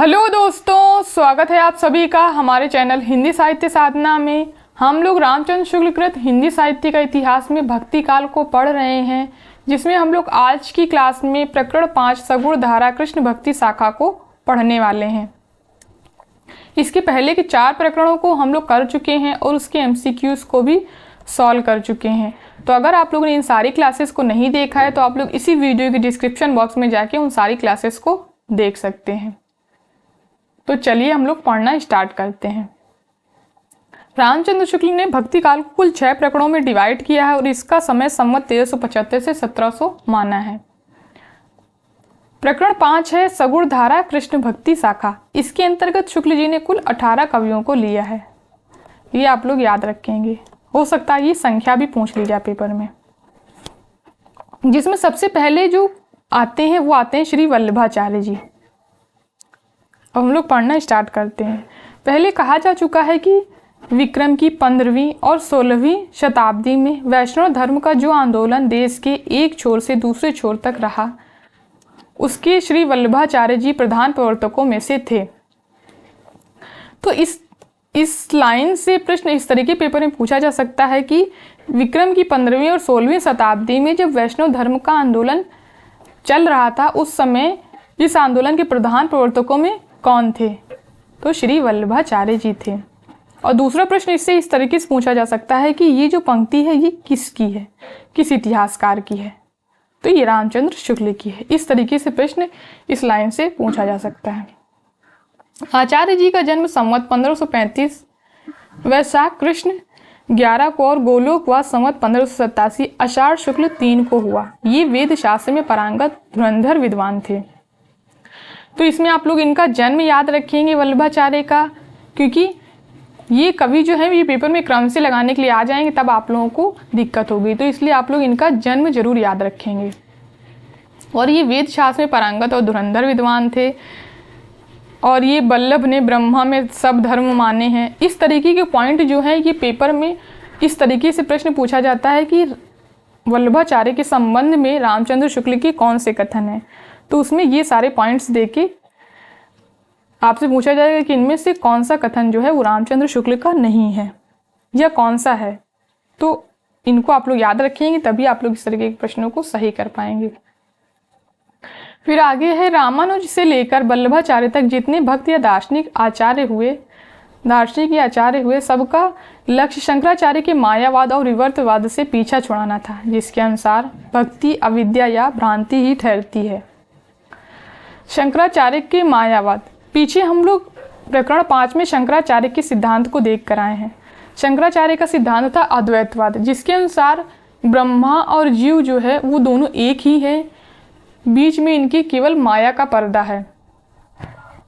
Hello दोस्तों, स्वागत है आप सभी का हमारे चैनल हिंदी साहित्य साधना में। हम लोग रामचंद्र शुक्ल कृत हिंदी साहित्य का इतिहास में भक्ति काल को पढ़ रहे हैं, जिसमें हम लोग आज की क्लास में प्रकरण 5 सगुण धारा कृष्ण भक्ति शाखा को पढ़ने वाले हैं। इसके पहले के 4 प्रकरणों को हम लोग कर चुके हैं और उसके एमसीक्यूज को भी सॉल्व कर चुके हैं। तो अगर आप लोगों ने इन सारी क्लासेस को नहीं देखा है तो आप लोग इसी वीडियो के डिस्क्रिप्शन बॉक्स में जाके उन सारी क्लासेस को देख सकते हैं। तो चलिए हम लोग पढ़ना स्टार्ट करते हैं। रामचंद्र शुक्ल ने भक्ति काल को कुल 6 प्रकरणों में डिवाइड किया है और इसका समय संवत 1375 से 1700 माना है। प्रकरण 5 है सगुण धारा कृष्ण भक्ति शाखा। इसके अंतर्गत शुक्ल जी ने कुल 18 कवियों को लिया है। ये आप लोग याद रखेंगे, हो सकता है ये संख्या भी पूछ ली जाए पेपर में। जिसमें सबसे पहले जो आते हैं वो आते हैं श्री वल्लभाचार्य जी। अब हम लोग पढ़ना स्टार्ट करते हैं। पहले कहा जा चुका है कि विक्रम की 15वीं और 16वीं शताब्दी में वैष्णव धर्म का जो आंदोलन देश के एक छोर से दूसरे छोर तक रहा, उसके श्री वल्लभाचार्य जी प्रधान प्रवर्तकों में से थे। तो इस लाइन से प्रश्न इस तरीके पेपर में पूछा जा सकता है कि विक्रम की 15वीं और 16वीं शताब्दी में जब वैष्णव धर्म का आंदोलन चल रहा था, उस समय इस आंदोलन के प्रधान प्रवर्तकों में कौन थे? तो श्री वल्लभाचार्य जी थे। और दूसरा प्रश्न इससे इस तरीके से पूछा जा सकता है कि ये जो पंक्ति है ये किसकी है, किस इतिहासकार की है? तो ये रामचंद्र शुक्ल की है। इस तरीके से प्रश्न इस लाइन से पूछा जा सकता है। आचार्य जी का जन्म संवत 1535 वैशाख कृष्ण 11 को और गोलोकवास संवत 1587 आषाढ़ शुक्ल 3 को हुआ। ये वेद शास्त्र में पारंगत धुरंधर विद्वान थे। तो इसमें आप लोग इनका जन्म याद रखेंगे वल्लभाचार्य का, क्योंकि ये कवि जो है ये पेपर में क्रम से लगाने के लिए आ जाएंगे, तब आप लोगों को दिक्कत होगी। तो इसलिए आप लोग इनका जन्म जरूर याद रखेंगे। और ये वेद शास्त्र में पारंगत और धुरंधर विद्वान थे। और ये वल्लभ ने ब्रह्मा में सब धर्म माने हैं। इस तरीके के पॉइंट जो है ये पेपर में इस तरीके से प्रश्न पूछा जाता है कि वल्लभाचार्य के संबंध में रामचंद्र शुक्ल के कौन से कथन हैं। तो उसमें ये सारे पॉइंट्स देके आपसे पूछा जाएगा कि इनमें से कौन सा कथन जो है वो रामचंद्र शुक्ल का नहीं है या कौन सा है। तो इनको आप लोग याद रखेंगे, तभी आप लोग इस तरीके के प्रश्नों को सही कर पाएंगे। फिर आगे है रामानुज से लेकर वल्लभाचार्य तक जितने भक्त या दार्शनिक आचार्य हुए सबका लक्ष्य शंकराचार्य के मायावाद और विवर्तवाद से पीछा छुड़ाना था, जिसके अनुसार भक्ति अविद्या या भ्रांति ही ठहरती है। शंकराचार्य के मायावाद, पीछे हम लोग प्रकरण 5 में शंकराचार्य के सिद्धांत को देख कर आए हैं। शंकराचार्य का सिद्धांत था अद्वैतवाद, जिसके अनुसार ब्रह्मा और जीव जो है वो दोनों एक ही है, बीच में इनकी केवल माया का पर्दा है।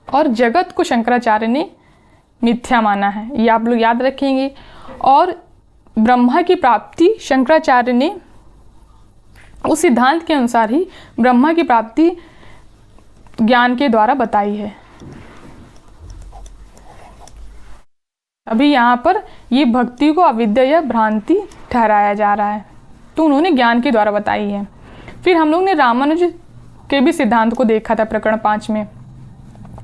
और जगत को शंकराचार्य ने मिथ्या माना है, ये आप लोग याद रखेंगे। और ब्रह्मा की प्राप्ति शंकराचार्य ने उस सिद्धांत के अनुसार ही ब्रह्मा की प्राप्ति ज्ञान के द्वारा बताई है। अभी यहाँ पर ये भक्ति को अविद्या या भ्रांति ठहराया जा रहा है, तो उन्होंने ज्ञान के द्वारा बताई है। फिर हम लोग ने रामानुज के भी सिद्धांत को देखा था प्रकरण 5 में।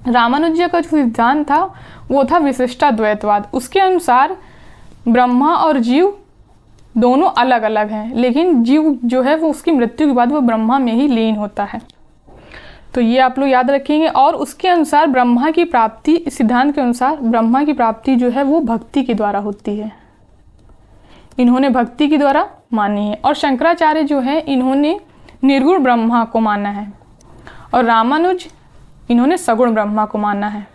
रामानुज का जो सिद्धांत था वो था विशिष्टाद्वैतवाद। उसके अनुसार ब्रह्मा और जीव दोनों अलग अलग हैं, लेकिन जीव जो है वो उसकी मृत्यु के बाद वो ब्रह्मा में ही लीन होता है। तो ये आप लोग याद रखेंगे। और उसके अनुसार ब्रह्मा की प्राप्ति, इस सिद्धांत के अनुसार ब्रह्मा की प्राप्ति जो है वो भक्ति के द्वारा होती है। इन्होंने भक्ति के द्वारा मानी है। और शंकराचार्य जो है इन्होंने निर्गुण ब्रह्मा को माना है, और रामानुज इन्होंने सगुण ब्रह्मा को माना है,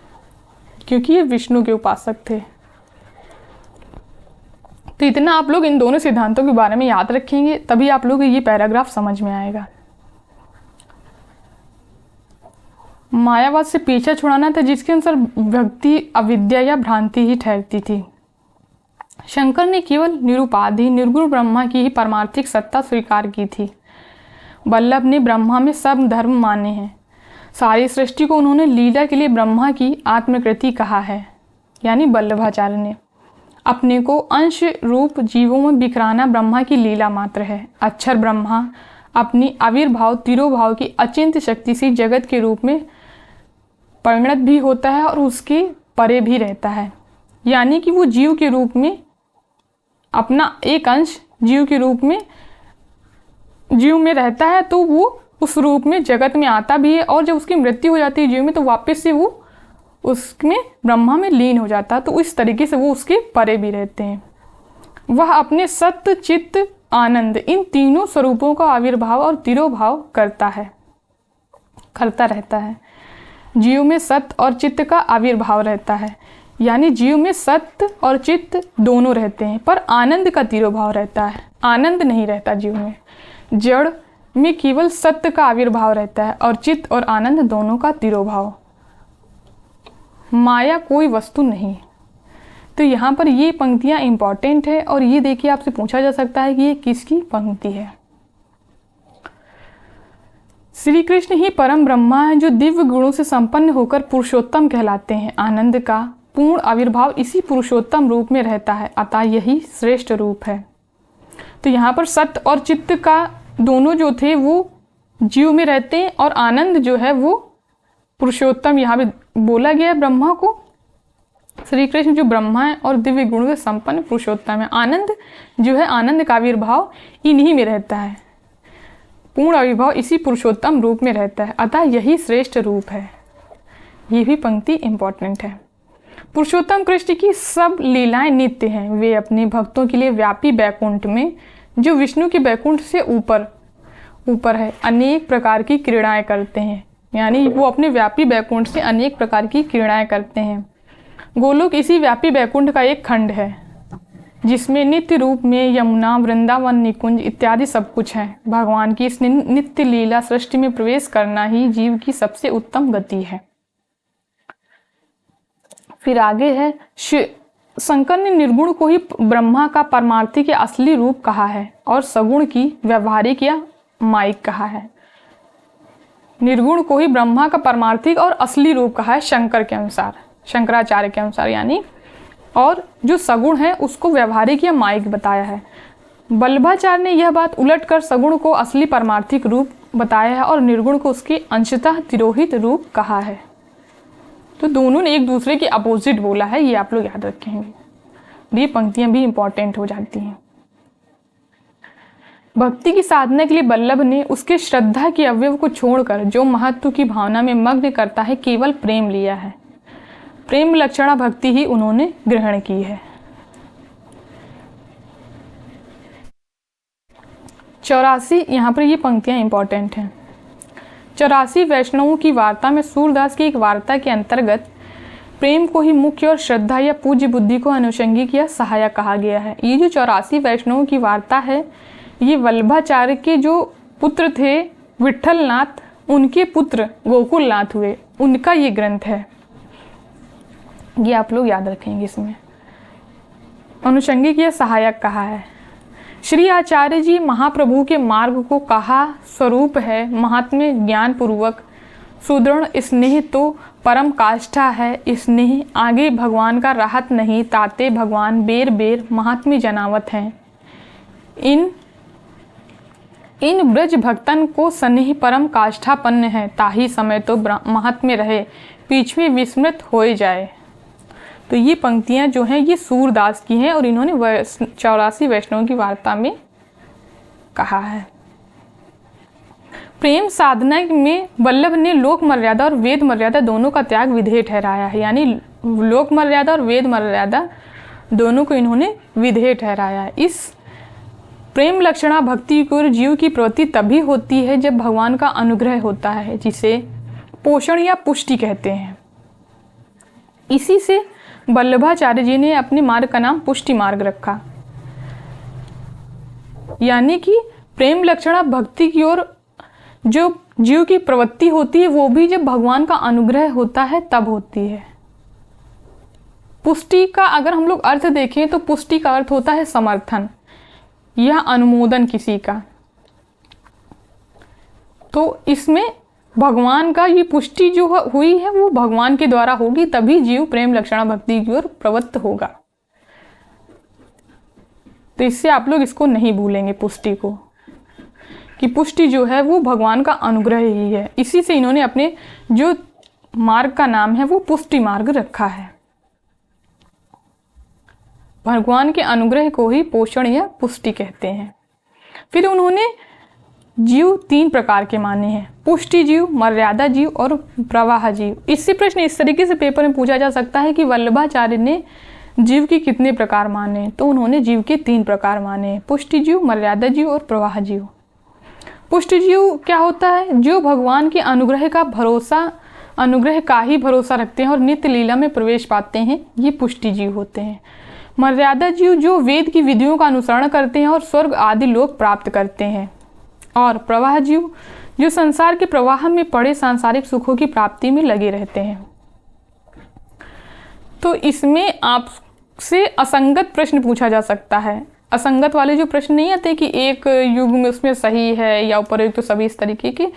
क्योंकि ये विष्णु के उपासक थे। तो इतना आप लोग इन दोनों सिद्धांतों के बारे में याद रखेंगे, तभी आप लोग ये पैराग्राफ समझ में आएगा। मायावाद से पीछा छुड़ाना था, जिसके अनुसार भक्ति अविद्या या भ्रांति ही ठहरती थी। शंकर ने केवल निरुपाधि निर्गुण ब्रह्मा की ही परमार्थिक सत्ता स्वीकार की थी। वल्लभ ने ब्रह्मा में सब धर्म माने हैं। सारी सृष्टि को उन्होंने लीला के लिए ब्रह्मा की आत्मकृति कहा है, यानी वल्लभाचार्य ने। अपने को अंश रूप जीवों में बिखराना ब्रह्मा की लीला मात्र है। अक्षर ब्रह्मा अपनी आविर्भाव तिरोभाव की अचिंत्य शक्ति से जगत के रूप में परिणत भी होता है और उसके परे भी रहता है। यानी कि वो जीव के रूप में अपना एक अंश जीव के रूप में जीव में रहता है, तो वो उस रूप में जगत में आता भी है, और जब उसकी मृत्यु हो जाती है जीव में तो वापस से वो उसमें ब्रह्मा में लीन हो जाता है। तो इस तरीके से वो उसके परे भी रहते हैं। वह अपने सत्य चित्त आनंद इन तीनों स्वरूपों का आविर्भाव और तिरोभाव करता रहता है। जीव में सत्य और चित्त का आविर्भाव रहता है, यानी जीव में सत्य और चित्त दोनों रहते हैं, पर आनंद का तिरोभाव रहता है। आनंद नहीं रहता जीव में। जड़ में केवल सत्य का आविर्भाव रहता है और चित्त और आनंद दोनों का तिरोभाव। माया कोई वस्तु नहीं। तो यहाँ पर ये पंक्तियाँ इंपॉर्टेंट है, और ये देखिए आपसे पूछा जा सकता है कि ये किसकी पंक्ति है। श्री कृष्ण ही परम ब्रह्मा है, जो दिव्य गुणों से संपन्न होकर पुरुषोत्तम कहलाते हैं। आनंद का पूर्ण आविर्भाव इसी पुरुषोत्तम रूप में रहता है, अतः यही श्रेष्ठ रूप है। तो यहाँ पर सत्य और चित्त का दोनों जो थे वो जीव में रहते हैं, और आनंद जो है वो पुरुषोत्तम यहाँ पे बोला गया है ब्रह्मा को। श्री कृष्ण जो ब्रह्मा है और दिव्य गुणों से संपन्न पुरुषोत्तम है। आनंद जो है, आनंद का आविर्भाव इन्हीं में रहता है, पूर्ण आविर्भाव इसी पुरुषोत्तम रूप में रहता है, अतः यही श्रेष्ठ रूप है। ये भी पंक्ति इंपॉर्टेंट है। पुरुषोत्तम कृष्ण की सब लीलाएं नित्य हैं। वे अपने भक्तों के लिए व्यापी बैकुंठ में, जो विष्णु के बैकुंठ से ऊपर है, अनेक प्रकार की क्रीड़ाएं करते हैं। यानी वो अपने व्यापी बैकुंठ से अनेक प्रकार की क्रीड़ाएं करते हैं। गोलोक इसी व्यापी बैकुंठ का एक खंड है, जिसमें नित्य रूप में यमुना, वृंदावन, निकुंज इत्यादि सब कुछ है। भगवान की इस नित्य लीला सृष्टि में प्रवेश करना ही जीव की सबसे उत्तम गति है। फिर आगे है, शंकर ने निर्गुण को ही ब्रह्मा का परमार्थी के असली रूप कहा है, और सगुण की व्यवहारिक या माइक कहा है। निर्गुण को ही ब्रह्मा का परमार्थिक और असली रूप कहा है शंकर के अनुसार, शंकराचार्य के अनुसार यानी, और जो सगुण है उसको व्यवहारिक या माइक बताया है। वल्लभाचार्य ने यह बात उलट कर सगुण को असली परमार्थिक रूप बताया है और निर्गुण को उसके अंशतः तिरोहित रूप कहा है। तो दोनों ने एक दूसरे के अपोजिट बोला है, ये आप लोग याद रखेंगे। ये पंक्तियां भी इंपॉर्टेंट हो जाती हैं। भक्ति की साधना के लिए वल्लभ ने उसके श्रद्धा के अवयव को छोड़कर जो महत्व की भावना में मग्न करता है, केवल प्रेम लिया है। प्रेम लक्षणा भक्ति ही उन्होंने ग्रहण की है। 84 यहाँ पर ये पंक्तियां इंपॉर्टेंट हैं। 84 वैष्णवों की वार्ता में सूरदास की एक वार्ता के अंतर्गत प्रेम को ही मुख्य और श्रद्धा या पूज्य बुद्धि को अनुषंगिक या सहायक कहा गया है। ये जो 84 वैष्णवों की वार्ता है, ये वल्लभाचार्य के जो पुत्र थे विट्ठलनाथ, उनके पुत्र गोकुलनाथ हुए, उनका ये ग्रंथ है। ये आप लोग याद रखेंगे। इसमें अनुषंगिक या सहायक कहा है। श्री आचार्य जी महाप्रभु के मार्ग को कहा स्वरूप है, महात्म्य ज्ञान पूर्वक सुदृढ़ स्नेह तो परम काष्ठा है। स्नेह आगे भगवान का राहत नहीं, ताते भगवान बेर बेर महात्म्य जनावत हैं। इन ब्रज भक्तन को स्नेह परम काष्ठापन्न है, ताही समय तो महात्म्य रहे, बीच में विस्मृत हो जाए। तो ये पंक्तियां जो हैं ये सूरदास की हैं और इन्होंने 84 वैष्णवों की वार्ता में कहा है। प्रेम साधना में वल्लभ ने लोक मर्यादा और वेद मर्यादा दोनों का त्याग विधेय ठहराया है। यानी लोक मर्यादा और वेद मर्यादा दोनों को इन्होंने विधेय ठहराया है। इस प्रेम लक्षणा भक्ति को जीव की प्रवृत्ति तभी होती है जब भगवान का अनुग्रह होता है, जिसे पोषण या पुष्टि कहते हैं। इसी से वल्लभाचार्य जी ने अपने मार्ग का नाम पुष्टि मार्ग रखा। यानी कि प्रेम लक्षणा भक्ति की ओर जो जीव की प्रवृत्ति होती है वो भी जब भगवान का अनुग्रह होता है तब होती है। पुष्टि का अगर हम लोग अर्थ देखें तो पुष्टि का अर्थ होता है समर्थन या अनुमोदन किसी का। तो इसमें भगवान का ये पुष्टि जो हुई है वो भगवान के द्वारा होगी, तभी जीव प्रेम लक्षणा भक्ति की ओर प्रवृत्त होगा। तो इससे आप लोग इसको नहीं भूलेंगे पुष्टि को, कि पुष्टि जो है वो भगवान का अनुग्रह ही है। इसी से इन्होंने अपने जो मार्ग का नाम है वो पुष्टि मार्ग रखा है। भगवान के अनुग्रह को ही पोषण या पुष्टि कहते हैं। फिर उन्होंने जीव 3 प्रकार के माने हैं, पुष्टि जीव, मर्यादा जीव और प्रवाह जीव। इससे प्रश्न इस तरीके से पेपर में पूछा जा सकता है कि वल्लभाचार्य ने जीव के कितने प्रकार माने, तो उन्होंने जीव के 3 प्रकार माने, पुष्टि जीव, मर्यादा जीव और प्रवाह जीव। पुष्टि जीव क्या होता है? जो भगवान के अनुग्रह का ही भरोसा रखते हैं और नित्य लीला में प्रवेश पाते हैं, ये पुष्टि जीव होते हैं। मर्यादा जीव जो वेद की विधियों का अनुसरण करते हैं और स्वर्ग आदि लोक प्राप्त करते हैं। और प्रवाह जीव जो संसार के प्रवाह में पड़े सांसारिक सुखों की प्राप्ति में लगे रहते हैं। तो इसमें आपसे असंगत प्रश्न पूछा जा सकता है। असंगत वाले जो प्रश्न नहीं आते कि एक युग में उसमें सही है या उपरयुक्त तो सभी इस तरीके के,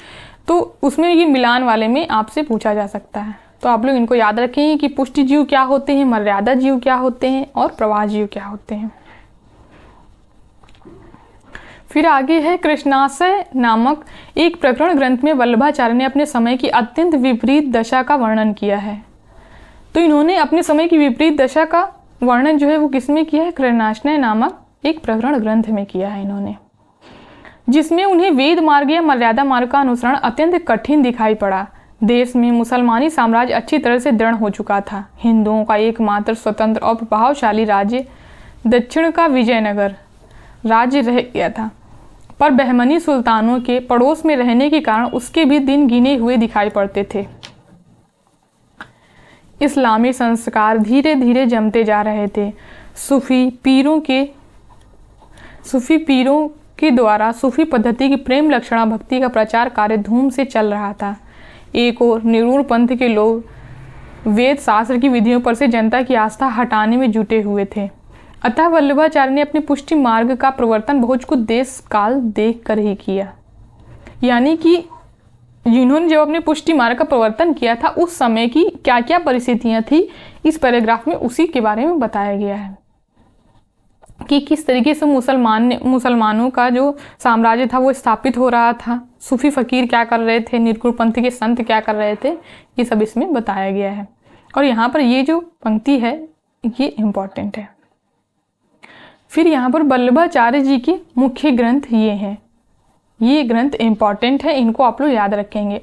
तो उसमें ये मिलान वाले में आपसे पूछा जा सकता है। तो आप लोग इनको याद रखें कि पुष्टि जीव क्या होते हैं, मर्यादा जीव क्या होते हैं और प्रवाह जीव क्या होते हैं। फिर आगे है कृष्णाशय नामक एक प्रकरण ग्रंथ में वल्लभाचार्य ने अपने समय की अत्यंत विपरीत दशा का वर्णन किया है। तो इन्होंने अपने समय की विपरीत दशा का वर्णन जो है वो किसमें किया है? कृष्णाशय नामक एक प्रकरण ग्रंथ में किया है इन्होंने, जिसमें उन्हें वेद मार्ग या मर्यादा मार्ग का अनुसरण अत्यंत कठिन दिखाई पड़ा। देश में मुसलमानी साम्राज्य अच्छी तरह से दृढ़ हो चुका था। हिंदुओं का एकमात्र स्वतंत्र और प्रभावशाली राज्य दक्षिण का विजयनगर राज्य रह गया था, पर बहमनी सुल्तानों के पड़ोस में रहने के कारण उसके भी दिन गिने हुए दिखाई पड़ते थे। इस्लामी संस्कार धीरे धीरे जमते जा रहे थे। सूफी पीरों के द्वारा सूफी पद्धति की प्रेम लक्षणा भक्ति का प्रचार कार्य धूम से चल रहा था। एक और निरूढ़ पंथ के लोग वेद शास्त्र की विधियों पर से जनता की आस्था हटाने में जुटे हुए थे। अतः वल्लभाचार्य ने अपने पुष्टि मार्ग का प्रवर्तन बहुत कुछ देश काल देख कर ही किया। यानी कि जिन्होंने जब अपने पुष्टि मार्ग का प्रवर्तन किया था उस समय की क्या क्या परिस्थितियां थी, इस पैराग्राफ में उसी के बारे में बताया गया है कि किस तरीके से मुसलमानों का जो साम्राज्य था वो स्थापित हो रहा था, सूफी फकीर क्या कर रहे थे, निर्गुण पंथ के संत क्या कर रहे थे, ये सब इसमें बताया गया है। और यहाँ पर ये जो पंक्ति है ये इम्पॉर्टेंट है। फिर यहाँ पर वल्लभाचार्य जी के मुख्य ग्रंथ ये हैं, ये ग्रंथ इम्पॉर्टेंट है, इनको आप लोग याद रखेंगे।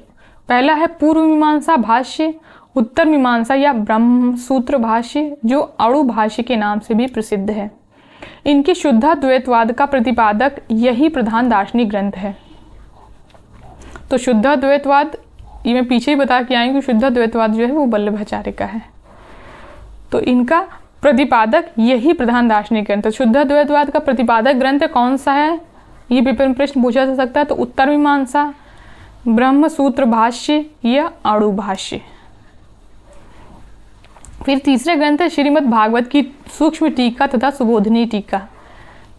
पहला है पूर्व मीमांसा भाष्य, उत्तर मीमांसा या ब्रह्म सूत्र भाष्य जो अणु भाष्य के नाम से भी प्रसिद्ध है। इनके शुद्धाद्वैतवाद का प्रतिपादक यही प्रधान दार्शनिक ग्रंथ है। तो शुद्धाद्वैतवाद ये मैं पीछे ही बता के आई हूँ कि शुद्धाद्वैतवाद जो है वो वल्लभाचार्य का है। तो इनका प्रतिपादक यही प्रधान दार्शनिक ग्रंथ है। शुद्धाद्वैतवाद का प्रतिपादक ग्रंथ कौन सा है, ये पेपर में प्रश्न पूछा जा सकता है। तो उत्तर मीमांसा, ब्रह्म सूत्र भाष्य या अणु भाष्य। फिर तीसरा ग्रंथ है श्रीमद् भागवत की सूक्ष्म टीका तथा सुबोधनी टीका,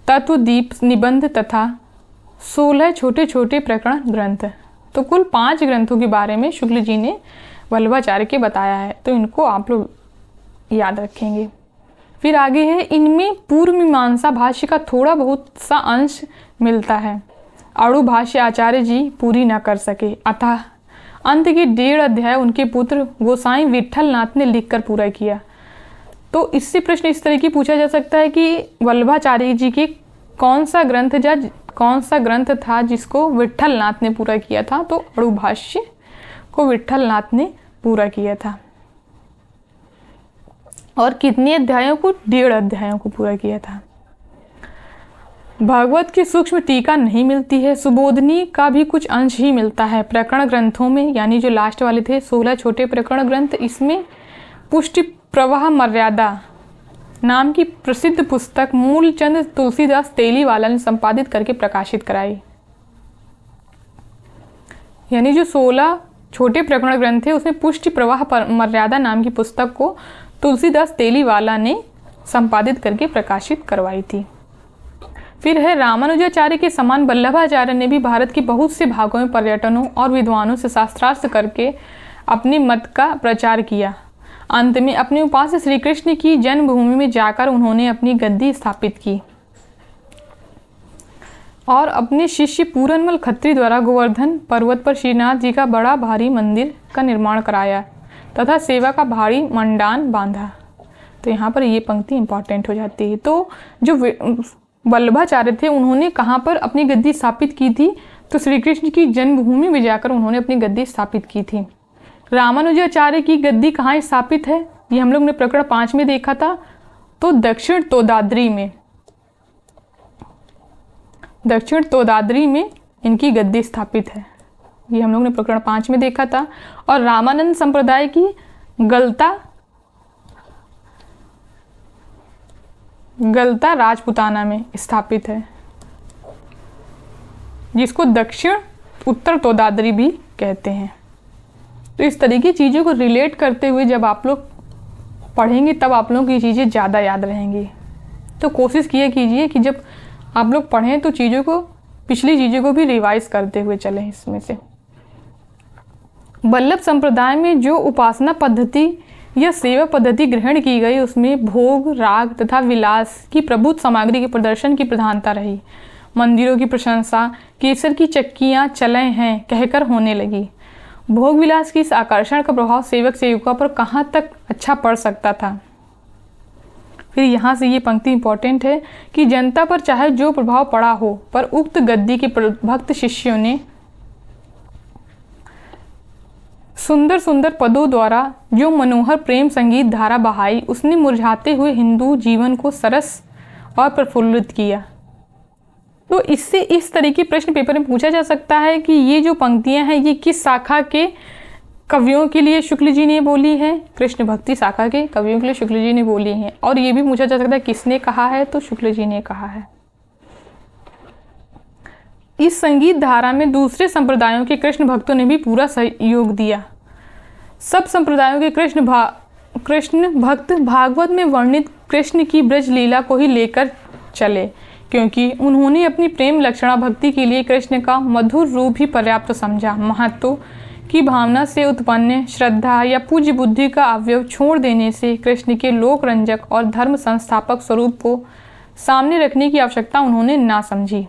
तत्वदीप निबंध तथा 16 छोटे छोटे प्रकरण ग्रंथ। तो कुल 5 ग्रंथों के बारे में शुक्ल जी ने वल्लभाचार्य के बताया है, तो इनको आप लोग याद रखेंगे। फिर आगे है इनमें पूर्व मीमांसा भाष्य का थोड़ा बहुत सा अंश मिलता है। अणु भाष्य आचार्य जी पूरी न कर सके, अतः अंत के 1.5 अध्याय उनके पुत्र गोसाई विठल नाथ ने लिखकर पूरा किया। तो इससे प्रश्न इस तरह की पूछा जा सकता है कि वल्लभाचार्य जी के कौन सा ग्रंथ था जिसको विठल नाथ ने पूरा किया था? तो अणु भाष्य को विठल नाथ ने पूरा किया था। और कितने अध्यायों को? 1.5 अध्यायों को पूरा किया था। भागवत की सूक्ष्म टीका नहीं मिलती है। सुबोधनी का भी कुछ अंश ही मिलता है प्रकरण ग्रंथों में, यानी जो लास्ट वाले थे 16 छोटे प्रकरण ग्रंथ। इसमें पुष्टि प्रवाह मर्यादा नाम की प्रसिद्ध पुस्तक मूलचंद तुलसीदास तेलीवाला ने संपादित करके प्रकाशित कराई। यानी जो 16 छोटे प्रकरण ग्रंथ थे उसमें पुष्टि प्रवाह मर्यादा नाम की पुस्तक को तुलसीदास तेलीवाला ने संपादित करके प्रकाशित करवाई थी। फिर है रामानुजाचार्य के समान वल्लभाचार्य ने भी भारत के बहुत से भागों में पर्यटनों और विद्वानों से शास्त्रार्थ करके अपने मत का प्रचार किया। अंत में अपने उपास्य श्री कृष्ण की जन्मभूमि में जाकर उन्होंने अपनी गद्दी स्थापित की और अपने शिष्य पूरनमल खत्री द्वारा गोवर्धन पर्वत पर श्रीनाथ जी का बड़ा भारी मंदिर का निर्माण कराया। तथा सेवा का भारी मंडान बांधा। तो यहाँ पर ये पंक्ति इंपॉर्टेंट हो जाती है। तो जो वल्लभाचार्य थे उन्होंने कहाँ पर अपनी गद्दी स्थापित की थी? तो श्री कृष्ण की जन्मभूमि में जाकर उन्होंने अपनी गद्दी स्थापित की थी। रामानुजाचार्य की गद्दी कहाँ स्थापित है? ये हम लोग ने प्रकरण 5 में देखा था। तो दक्षिण तोदाद्री में, दक्षिण तोदाद्री में इनकी गद्दी स्थापित है। ये हम लोग ने प्रकरण 5 में देखा था। और रामानंद संप्रदाय की गलता राजपुताना में स्थापित है, जिसको दक्षिण उत्तर तोदाद्री भी कहते हैं। तो इस तरीके की चीज़ों को रिलेट करते हुए जब आप लोग पढ़ेंगे तब आप लोगों को ये चीज़ें ज़्यादा याद रहेंगी। तो कोशिश किया कीजिए कि जब आप लोग पढ़ें तो चीज़ों को, पिछली चीज़ों को भी रिवाइज करते हुए चलें। इसमें से वल्लभ संप्रदाय में जो उपासना पद्धति या सेवा पद्धति ग्रहण की गई उसमें भोग, राग तथा विलास की प्रभुत सामग्री के प्रदर्शन की प्रधानता रही। मंदिरों की प्रशंसा केसर की चक्कियाँ चलें हैं कहकर होने लगी। भोग विलास की इस आकर्षण का प्रभाव सेवक सेविका पर कहाँ तक अच्छा पड़ सकता था। फिर यहाँ से ये पंक्ति इंपॉर्टेंट है कि जनता पर चाहे जो प्रभाव पड़ा हो, पर उक्त गद्दी के भक्त शिष्यों ने सुंदर सुंदर पदों द्वारा जो मनोहर प्रेम संगीत धारा बहाई, उसने मुरझाते हुए हिंदू जीवन को सरस और प्रफुल्लित किया। तो इससे इस तरीके प्रश्न पेपर में पूछा जा सकता है कि ये जो पंक्तियां हैं ये किस शाखा के कवियों के लिए शुक्ल जी ने बोली है? कृष्ण भक्ति शाखा के कवियों के लिए शुक्ल जी ने बोली हैं। और ये भी पूछा जा सकता है किसने कहा है? तो शुक्ल जी ने कहा है। इस संगीत धारा में दूसरे संप्रदायों के कृष्ण भक्तों ने भी पूरा सहयोग दिया। सब संप्रदायों के कृष्ण भक्त भागवत में वर्णित कृष्ण की ब्रज लीला को ही लेकर चले, क्योंकि उन्होंने अपनी प्रेम लक्षणा भक्ति के लिए कृष्ण का मधुर रूप ही पर्याप्त समझा। महत्व की भावना से उत्पन्न श्रद्धा या पूज्य बुद्धि का अवयव छोड़ देने से कृष्ण के लोक रंजक और धर्म संस्थापक स्वरूप को सामने रखने की आवश्यकता उन्होंने ना समझी।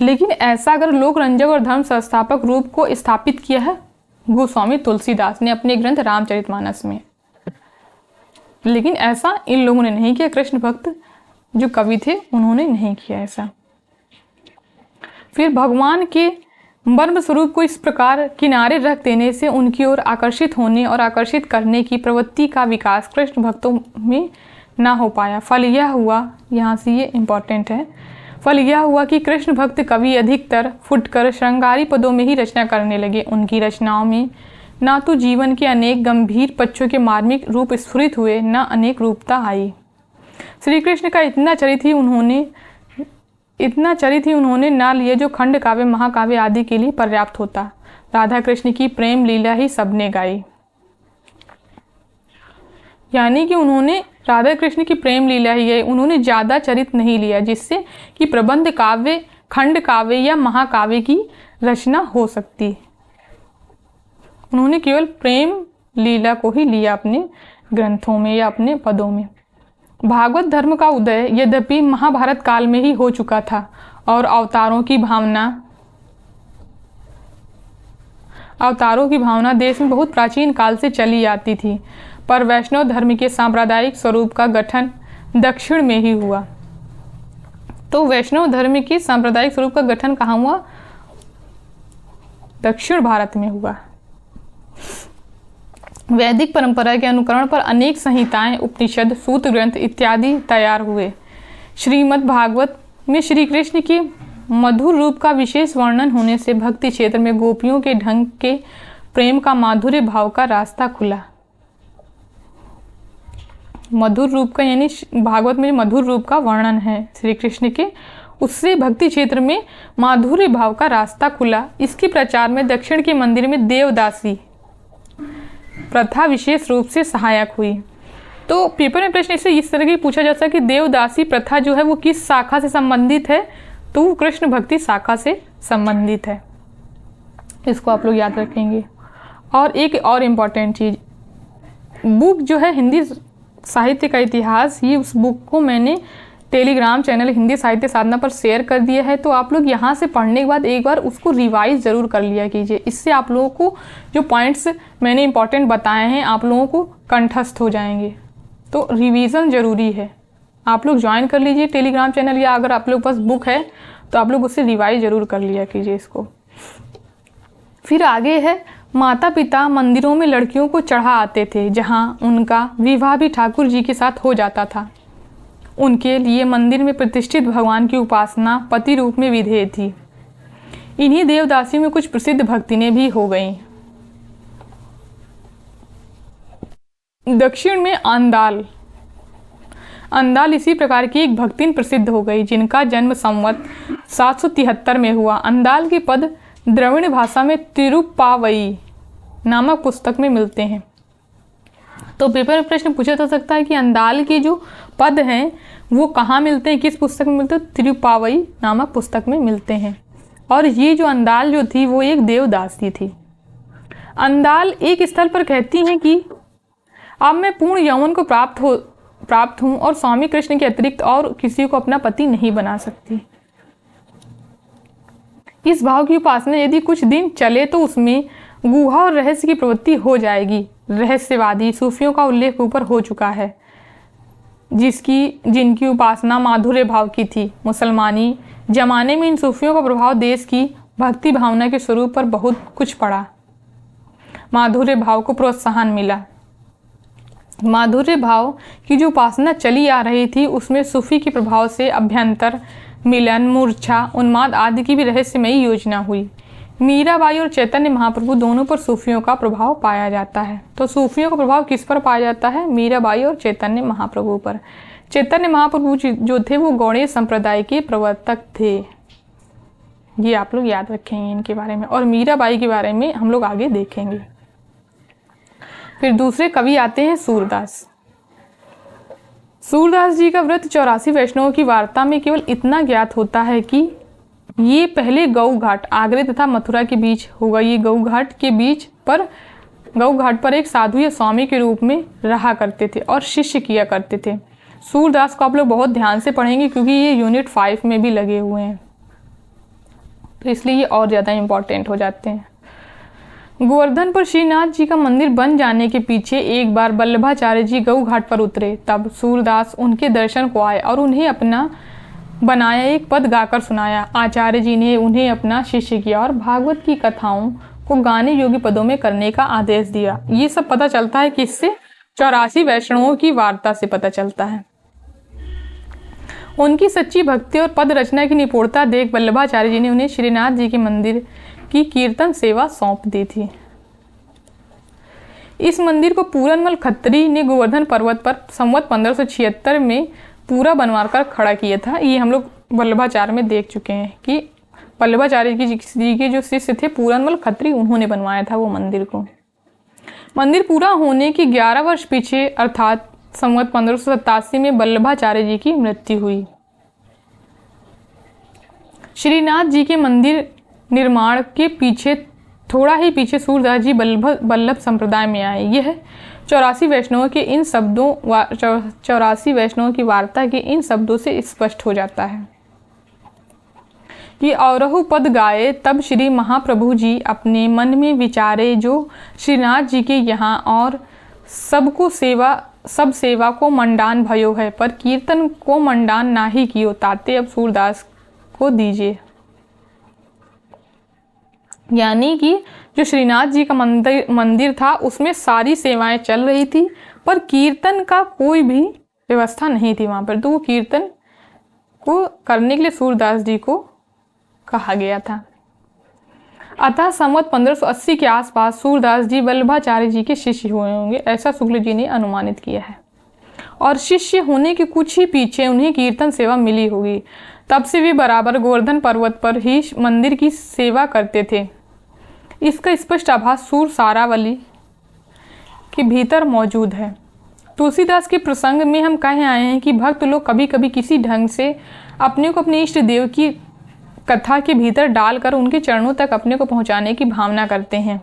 लेकिन ऐसा अगर लोक रंजक और धर्म संस्थापक रूप को स्थापित किया है गोस्वामी तुलसीदास ने अपने ग्रंथ रामचरितमानस में, लेकिन ऐसा इन लोगों ने नहीं किया। कृष्ण भक्त जो कवि थे उन्होंने नहीं किया ऐसा। फिर भगवान के मर्म स्वरूप को इस प्रकार किनारे रख देने से उनकी ओर आकर्षित होने और आकर्षित करने की प्रवृत्ति का विकास कृष्ण भक्तों में ना हो पाया। फल यह हुआ, यहाँ से ये इम्पोर्टेंट है, फल यह हुआ कि कृष्ण भक्त कवि अधिकतर फुटकर श्रृंगारी पदों में ही रचना करने लगे। उनकी रचनाओं में ना तो जीवन के अनेक गंभीर पक्षों के मार्मिक रूप स्फुरित हुए, न अनेक रूपता आई। श्री कृष्ण का इतना चरित ही उन्होंने ना लिए जो खंड काव्य महाकाव्य आदि के लिए पर्याप्त होता। राधा कृष्ण की प्रेम लीला ही सबने गाई, यानी कि उन्होंने राधा कृष्ण की प्रेम लीला ही है, उन्होंने ज़्यादा चरित नहीं लिया जिससे कि प्रबंध काव्य, खंड काव्य या महाकाव्य की रचना हो सकती। उन्होंने केवल प्रेम लीला को ही लिया अपने ग्रंथों में या अपने पदों में। भागवत धर्म का उदय यद्यपि महाभारत काल में ही हो चुका था और अवतारों की भावना देश में बहुत प्राचीन काल से चली आती थी, पर वैष्णव धर्म के सांप्रदायिक स्वरूप का गठन दक्षिण में ही हुआ। तो वैष्णव धर्म के सांप्रदायिक स्वरूप का गठन कहाँ हुआ? दक्षिण भारत में हुआ। वैदिक परंपरा के अनुकरण पर अनेक संहिताएं, उपनिषद, सूत्र ग्रंथ इत्यादि तैयार हुए। श्रीमद् भागवत में श्री कृष्ण के मधुर रूप का विशेष वर्णन होने से भक्ति क्षेत्र में गोपियों के ढंग के प्रेम का माधुर्य भाव का रास्ता खुला। मधुर रूप का यानी भागवत में मधुर रूप का वर्णन है श्री कृष्ण के, उससे भक्ति क्षेत्र में माधुर्य भाव का रास्ता खुला। इसके प्रचार में दक्षिण के मंदिर में देवदासी प्रथा विशेष रूप से सहायक हुई। तो पेपर में प्रश्न इससे इस तरह की पूछा जा सकता है कि देवदासी प्रथा जो है वो किस शाखा से संबंधित है? तो वो कृष्ण भक्ति शाखा से संबंधित है। इसको आप लोग याद रखेंगे। और एक और इम्पॉर्टेंट चीज़, बुक जो है हिंदी साहित्य का इतिहास, ये उस बुक को मैंने टेलीग्राम चैनल हिंदी साहित्य साधना पर शेयर कर दिया है, तो आप लोग यहाँ से पढ़ने के बाद एक बार उसको रिवाइज ज़रूर कर लिया कीजिए। इससे आप लोगों को जो पॉइंट्स मैंने इंपॉर्टेंट बताए हैं आप लोगों को कंठस्थ हो जाएंगे। तो रिवीजन ज़रूरी है। आप लोग ज्वाइन कर लीजिए टेलीग्राम चैनल, या अगर आप लोग पास बुक है तो आप लोग उससे रिवाइज ज़रूर कर लिया कीजिए इसको। फिर आगे है, माता पिता मंदिरों में लड़कियों को चढ़ा आते थे, जहाँ उनका विवाह भी ठाकुर जी के साथ हो जाता था। उनके लिए मंदिर में प्रतिष्ठित भगवान की उपासना पति रूप में विधेय थी। इन्हीं देवदासियों में कुछ प्रसिद्ध भक्तिनें भी हो गईं। दक्षिण में अंदाल इसी प्रकार की एक भक्तिन प्रसिद्ध हो गई, जिनका जन्म संवत 773 में हुआ। अंदाल के पद द्रविड़ भाषा में तिरुप्पावई नामक पुस्तक में मिलते हैं। तो पेपर में प्रश्न पूछा जा सकता है कि अंदाल के जो पद हैं वो कहाँ मिलते हैं, किस पुस्तक में मिलते हैं? तिरुप्पावई नामक पुस्तक में मिलते हैं। और ये जो अंदाल जो थी वो एक देवदासी थी। अंदाल एक स्थल पर कहती हैं कि अब मैं पूर्ण यौवन को प्राप्त हूँ और स्वामी कृष्ण के अतिरिक्त और किसी को अपना पति नहीं बना सकती। इस भाव की उपासना यदि कुछ दिन चले तो उसमें गुहा और रहस्य की प्रवृत्ति हो जाएगी। रहस्यवादी सूफियों का उल्लेख ऊपर हो चुका है, जिनकी उपासना माधुर्य भाव की थी। मुसलमानी जमाने में इन सूफियों का प्रभाव देश की भक्ति भावना के स्वरूप पर बहुत कुछ पड़ा। माधुर्य भाव को प्रोत्साहन मिला। माधुर्य भाव की जो उपासना चली आ रही थी उसमें सूफी के प्रभाव से अभ्यंतर, मिलन, मूर्छा, उन्माद आदि की भी रहस्यमयी योजना हुई। मीराबाई और चैतन्य महाप्रभु दोनों पर सूफियों का प्रभाव पाया जाता है। तो सूफियों का प्रभाव किस पर पाया जाता है? मीराबाई और चैतन्य महाप्रभु पर। चैतन्य महाप्रभु जो थे वो गौड़ीय संप्रदाय के प्रवर्तक थे। ये आप लोग याद रखेंगे इनके बारे में, और मीराबाई के बारे में हम लोग आगे देखेंगे। फिर दूसरे कवि आते हैं सूरदास। सूरदास जी का व्रत 84 वैष्णवों की वार्ता में केवल इतना ज्ञात होता है कि ये पहले गऊ घाट आगरे तथा मथुरा के बीच होगा। ये गऊ घाट पर एक साधु या स्वामी के रूप में रहा करते थे और शिष्य किया करते थे। सूरदास को आप लोग बहुत ध्यान से पढ़ेंगे क्योंकि ये यूनिट 5 में भी लगे हुए हैं, तो इसलिए ये और ज़्यादा इम्पोर्टेंट हो जाते हैं। गोवर्धन पर श्रीनाथ जी का मंदिर बन जाने के पीछे एक बार वल्लभाचार्य जी गऊ घाट पर उतरे। तब सूरदास उनके दर्शन को आए और उन्हें अपना बनाया एक पद गाकर सुनाया। आचार्य जी ने उन्हें अपना शिष्य किया और भागवत की कथाओं को गाने योग्य पदों में करने का आदेश दिया। ये सब पता चलता है किससे? 84 वैष्णवों की वार्ता से पता चलता है। उनकी सच्ची भक्ति और पद रचना की निपुणता देख वल्लभाचार्य जी ने उन्हें श्रीनाथ जी के मंदिर की कीर्तन सेवा सौंप दी थी। इस मंदिर को पूरनमल खत्री ने गोवर्धन पर्वत पर संवत 1576 में पूरा बनवा कर खड़ा किया था। ये हम लोग वल्लभाचार्य में देख चुके हैं कि वल्लभाचार्य जी के जो शिष्य थे पूरनमल खत्री, उन्होंने बनवाया था वो मंदिर को। मंदिर पूरा होने के 11 वर्ष पीछे अर्थात संवत 1587 में वल्लभाचार्य जी की मृत्यु हुई। श्रीनाथ जी के मंदिर निर्माण के पीछे थोड़ा ही पीछे सूरदास जी वल्लभ संप्रदाय में आए। यह 84 वैष्णवों के इन शब्दों 84 वैष्णवों की वार्ता के इन शब्दों से स्पष्ट हो जाता है कि औरहु पद गाए तब श्री महाप्रभु जी अपने मन में विचारे, जो श्रीनाथ जी के यहाँ और सब सेवा को मंडान भयो है, पर कीर्तन को मंडान ना ही कियो, ताते अब सूरदास को दीजिए। यानी कि जो श्रीनाथ जी का मंदिर था उसमें सारी सेवाएं चल रही थी, पर कीर्तन का कोई भी व्यवस्था नहीं थी वहाँ पर। तो वो कीर्तन को करने के लिए सूरदास जी को कहा गया था। अतः संवत 1580 के आसपास सूरदास जी वल्लभाचार्य जी के शिष्य हुए होंगे, ऐसा शुक्ल जी ने अनुमानित किया है। और शिष्य होने के कुछ ही पीछे उन्हें कीर्तन सेवा मिली होगी। तब से वे बराबर गोवर्धन पर्वत पर ही मंदिर की सेवा करते थे। इसका स्पष्ट आभास सूर सारावली के भीतर मौजूद है। तुलसीदास के प्रसंग में हम कहे आए हैं कि भक्त लोग कभी कभी किसी ढंग से अपने को अपने इष्ट देव की कथा के भीतर डालकर उनके चरणों तक अपने को पहुंचाने की भावना करते हैं।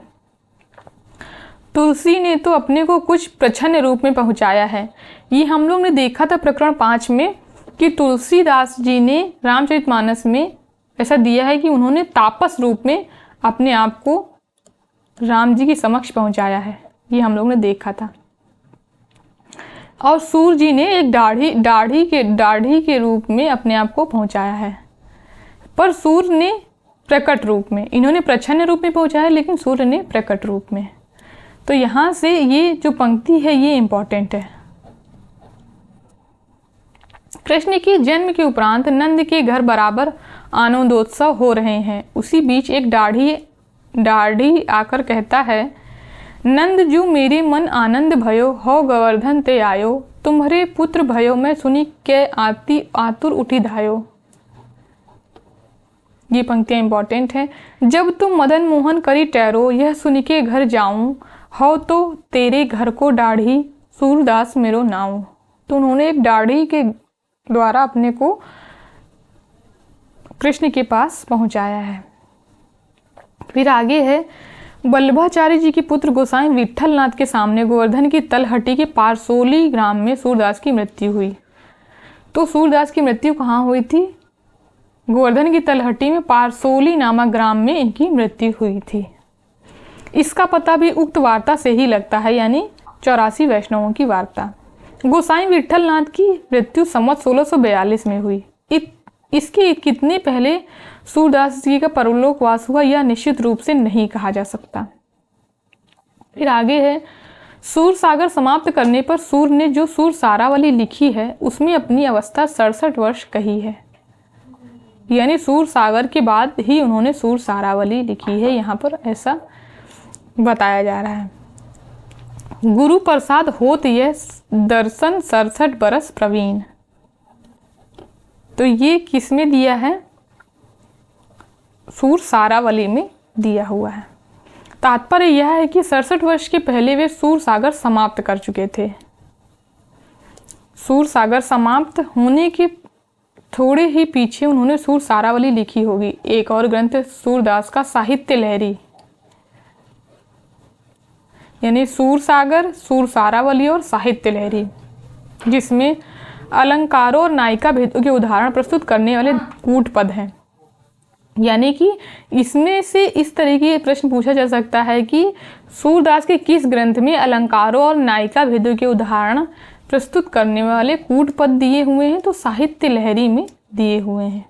तुलसी ने तो अपने को कुछ प्रच्छन्न रूप में पहुंचाया है। ये हम लोग ने देखा था प्रकरण 5 में कि तुलसीदास जी ने रामचरितमानस में ऐसा दिया है कि उन्होंने तापस रूप में अपने आप को राम जी के समक्ष पहुंचाया है, ये हम लोग ने देखा था। और सूर जी ने एक दाढ़ी के रूप में अपने आप को पहुंचाया है, पर सूर ने प्रकट रूप में, इन्होंने प्रच्छन्न रूप में पहुंचाया, लेकिन सूर्य ने प्रकट रूप में। तो यहाँ से ये जो पंक्ति है ये इम्पॉर्टेंट है। कृष्ण के जन्म के उपरांत नंद के घर बराबर आनंदोत्सव हो रहे हैं। उसी बीच एक दाढ़ी आकर कहता है, नंद जो मेरे मन आनंद भयो, हो गोवर्धन ते आयो, तुम्हारे पुत्र भयो, मैं सुनी के आती आतुर उठी धायो। ये पंक्तियाँ इंपॉर्टेंट हैं। जब तुम मदन मोहन करी टैरो, यह सुनी के घर जाऊं, हो तो तेरे घर को दाढ़ी, सूरदास मेरो नाऊं। तो उन्होंने एक दाढ़ी के द्वारा अपने को कृष्ण के पास पहुंचाया है। फिर आगे है, वल्लभाचार्य जी के पुत्र गोसाई विठल नाथ के सामने गोवर्धन की तलहटी के पारसोली ग्राम में सूरदास की मृत्यु हुई। तो सूरदास की मृत्यु कहाँ हुई थी? गोवर्धन की तलहटी में पारसोली नामक ग्राम में इनकी मृत्यु हुई थी। इसका पता भी उक्त वार्ता से ही लगता है, यानी 84 वैष्णवों की वार्ता। गोसाई विठल नाथ की मृत्यु संवत 1642 में हुई। इसके कितने पहले सूरदास जी का परलोकवास हुआ यह निश्चित रूप से नहीं कहा जा सकता। फिर आगे है, सूर सागर समाप्त करने पर सूर ने जो सूर सारावली लिखी है उसमें अपनी अवस्था 67 वर्ष कही है, यानी सूर सागर के बाद ही उन्होंने सूर सारावली लिखी है, यहाँ पर ऐसा बताया जा रहा है। गुरु प्रसाद होत यह दर्शन 67 बरस प्रवीण। तो ये किस में दिया है? सूर सारावली में दिया हुआ है। तात्पर्य यह है कि 67 वर्ष के पहले वे सूर सागर समाप्त कर चुके थे। सूर सागर समाप्त होने के थोड़े ही पीछे उन्होंने सूर सारावली लिखी होगी। एक और ग्रंथ सूरदास का साहित्य लहरी, यानी सूर सागर, सूर सारावली और साहित्य लहरी, जिसमें अलंकारों और नायिका भेदों के उदाहरण प्रस्तुत करने वाले कूट पद हैं। यानी कि इसमें से इस तरह के प्रश्न पूछा जा सकता है कि सूरदास के किस ग्रंथ में अलंकारों और नायिका भेदों के उदाहरण प्रस्तुत करने वाले कूट पद दिए हुए हैं? तो साहित्य लहरी में दिए हुए हैं।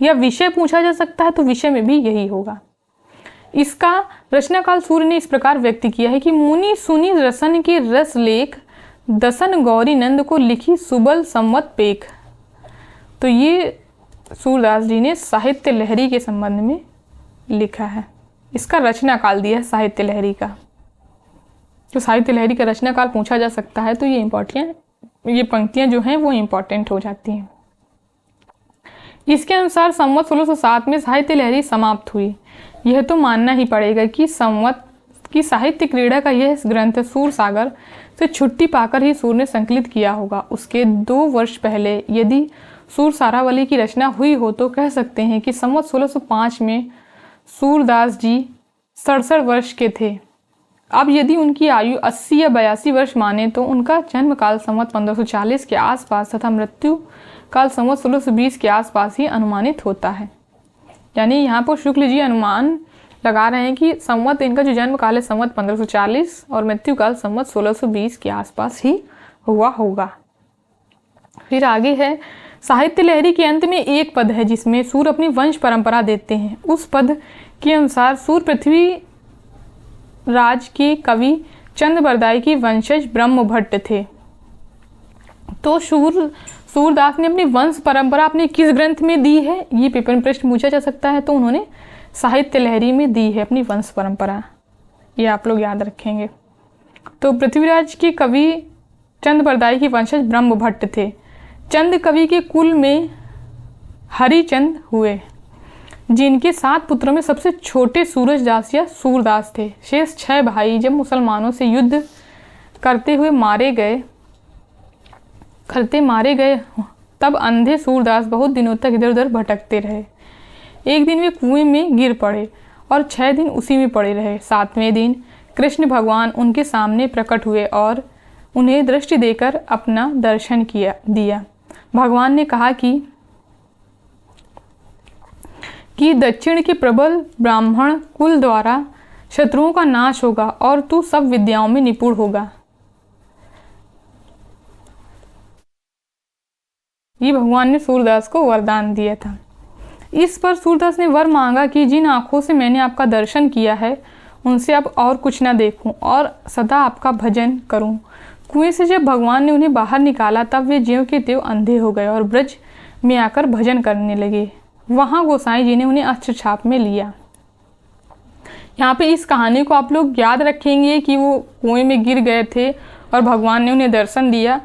या विषय पूछा जा सकता है तो विषय में भी यही होगा। इसका रचनाकाल सूर्य ने इस प्रकार व्यक्त किया है कि मुनि सुनी रसन के रस लेख, दसन गौरी नंद को लिखी सुबल संवत पेख। तो ये सूरदास जी ने साहित्य लहरी के संबंध में लिखा है। इसका रचनाकाल दिया है साहित्य लहरी का। तो साहित्य लहरी का रचनाकाल पूछा जा सकता है तो ये पंक्तियां जो हैं वो इम्पोर्टेंट हो जाती हैं। इसके अनुसार संवत 1607 में साहित्य लहरी समाप्त हुई। यह तो मानना ही पड़ेगा कि संवत की साहित्य क्रीड़ा का यह ग्रंथ सूर सागर से छुट्टी पाकर ही सूर ने संकलित किया होगा। उसके 2 वर्ष पहले यदि सूर सारावली की रचना हुई हो तो कह सकते हैं कि संवत 1605 में सूरदास जी 67 वर्ष के थे। अब यदि उनकी आयु 80 या 82 वर्ष माने तो उनका जन्म काल संवत 1540 के आसपास तथा मृत्यु काल संवत 1620 के आसपास ही अनुमानित होता है। यानी यहाँ पर शुक्ल जी अनुमान लगा रहे हैं कि संवत इनका जो जन्म काल है संवत 1540 और मृत्यु काल संवत 1620 के आसपास ही हुआ होगा। फिर आगे है, साहित्य लहरी के अंत में एक पद है जिसमें सूर अपनी वंश परंपरा देते हैं। उस पद के अनुसार सूर पृथ्वी राज के कवि चंद बरदाई की वंशज ब्रह्म भट्ट थे। तो सूरदास ने अपनी वंश परंपरा अपने किस ग्रंथ में दी है? ये पेपर में प्रश्न पूछा जा सकता है। तो उन्होंने साहित्य लहरी में दी है अपनी वंश परंपरा, ये आप लोग याद रखेंगे। तो पृथ्वीराज के कवि चंद बरदाई की वंशज ब्रह्म भट्ट थे। चंद कवि के कुल में हरिचंद हुए, जिनके 7 पुत्रों में सबसे छोटे सूरजदास या सूरदास थे। शेष 6 भाई जब मुसलमानों से युद्ध करते मारे गए तब अंधे सूरदास बहुत दिनों तक इधर उधर भटकते रहे। एक दिन वे कुएं में गिर पड़े और 6 दिन उसी में पड़े रहे। 7वें दिन कृष्ण भगवान उनके सामने प्रकट हुए और उन्हें दृष्टि देकर अपना दर्शन दिया। भगवान ने कहा कि दक्षिण के प्रबल ब्राह्मण कुल द्वारा शत्रुओं का नाश होगा और तू सब विद्याओं में निपुण होगा। ये भगवान ने सूरदास को वरदान दिया था। इस पर सूरदास ने वर मांगा कि जिन आँखों से मैंने आपका दर्शन किया है उनसे अब और कुछ ना देखूं और सदा आपका भजन करूं। कुएं से जब भगवान ने उन्हें बाहर निकाला तब वे ज्यों के त्यों अंधे हो गए और ब्रज में आकर भजन करने लगे। वहाँ गोसाई जी ने उन्हें अष्टछाप में लिया। यहाँ पे इस कहानी को आप लोग याद रखेंगे कि वो कुएं में गिर गए थे और भगवान ने उन्हें दर्शन दिया।